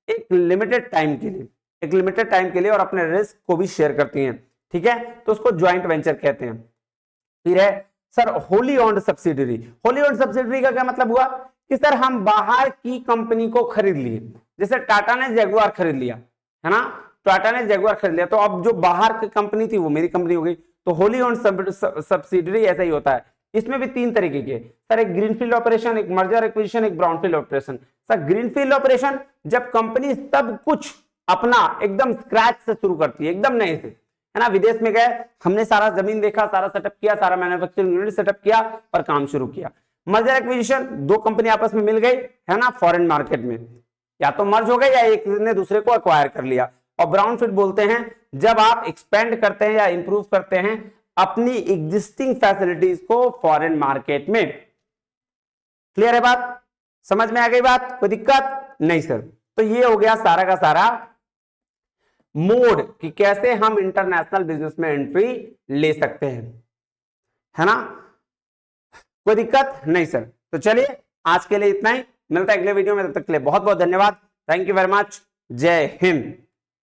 [SPEAKER 1] एक लिमिटेड टाइम के लिए, एक लिमिटेड टाइम के लिए, और अपने रिस्क को भी शेयर करती हैं, ठीक है, तो उसको ज्वाइंट वेंचर कहते हैं। फिर है sir wholly owned subsidiary. Wholly owned subsidiary का क्या मतलब हुआ कि सर हम बाहर की कंपनी को खरीद लिए, जैसे टाटा ने जगुआर खरीद लिया, है ना, टाटा ने जगुआर खरीद लिया, तो अब जो बाहर की कंपनी थी वो मेरी कंपनी हो गई। तो होली ओन्ड सब्सिडरी ऐसा ही होता है। इसमें भी 3 तरीके के सर, एक ग्रीनफील्ड ऑपरेशन, एक मर्जर एक्विजिशन, एक brownfield operation. Sir greenfield operation जब कंपनी सब कुछ अपना एकदम स्क्रैच से शुरू करती है, एकदम नए से, है ना, विदेश में गए, हमने सारा जमीन देखा, सारा सेटअप किया, सारा मैन्युफैक्चरिंग यूनिट सेटअप किया और काम शुरू किया। मर्जर एक्विजिशन 2 कंपनी आपस में मिल गई, है ना, फॉरेन मार्केट में, या तो मर्ज हो गए या एक ने दूसरे को एक्वायर कर लिया। और ब्राउनफील्ड बोलते हैं जब आप एक्सपेंड करते हैं या इंप्रूव करते हैं अपनी एग्जिस्टिंग फैसिलिटीज को फॉरेन मार्केट में। क्लियर है बात, समझ में आ गई बात, कोई दिक्कत नहीं सर। तो ये हो गया सारा का सारा मोड कि कैसे हम इंटरनेशनल बिजनेस में एंट्री ले सकते हैं, है ना, कोई दिक्कत नहीं सर। तो चलिए आज के लिए इतना ही, मिलता है अगले वीडियो में, तब तक के लिए बहुत बहुत धन्यवाद, थैंक यू वेरी मच, जय हिंद।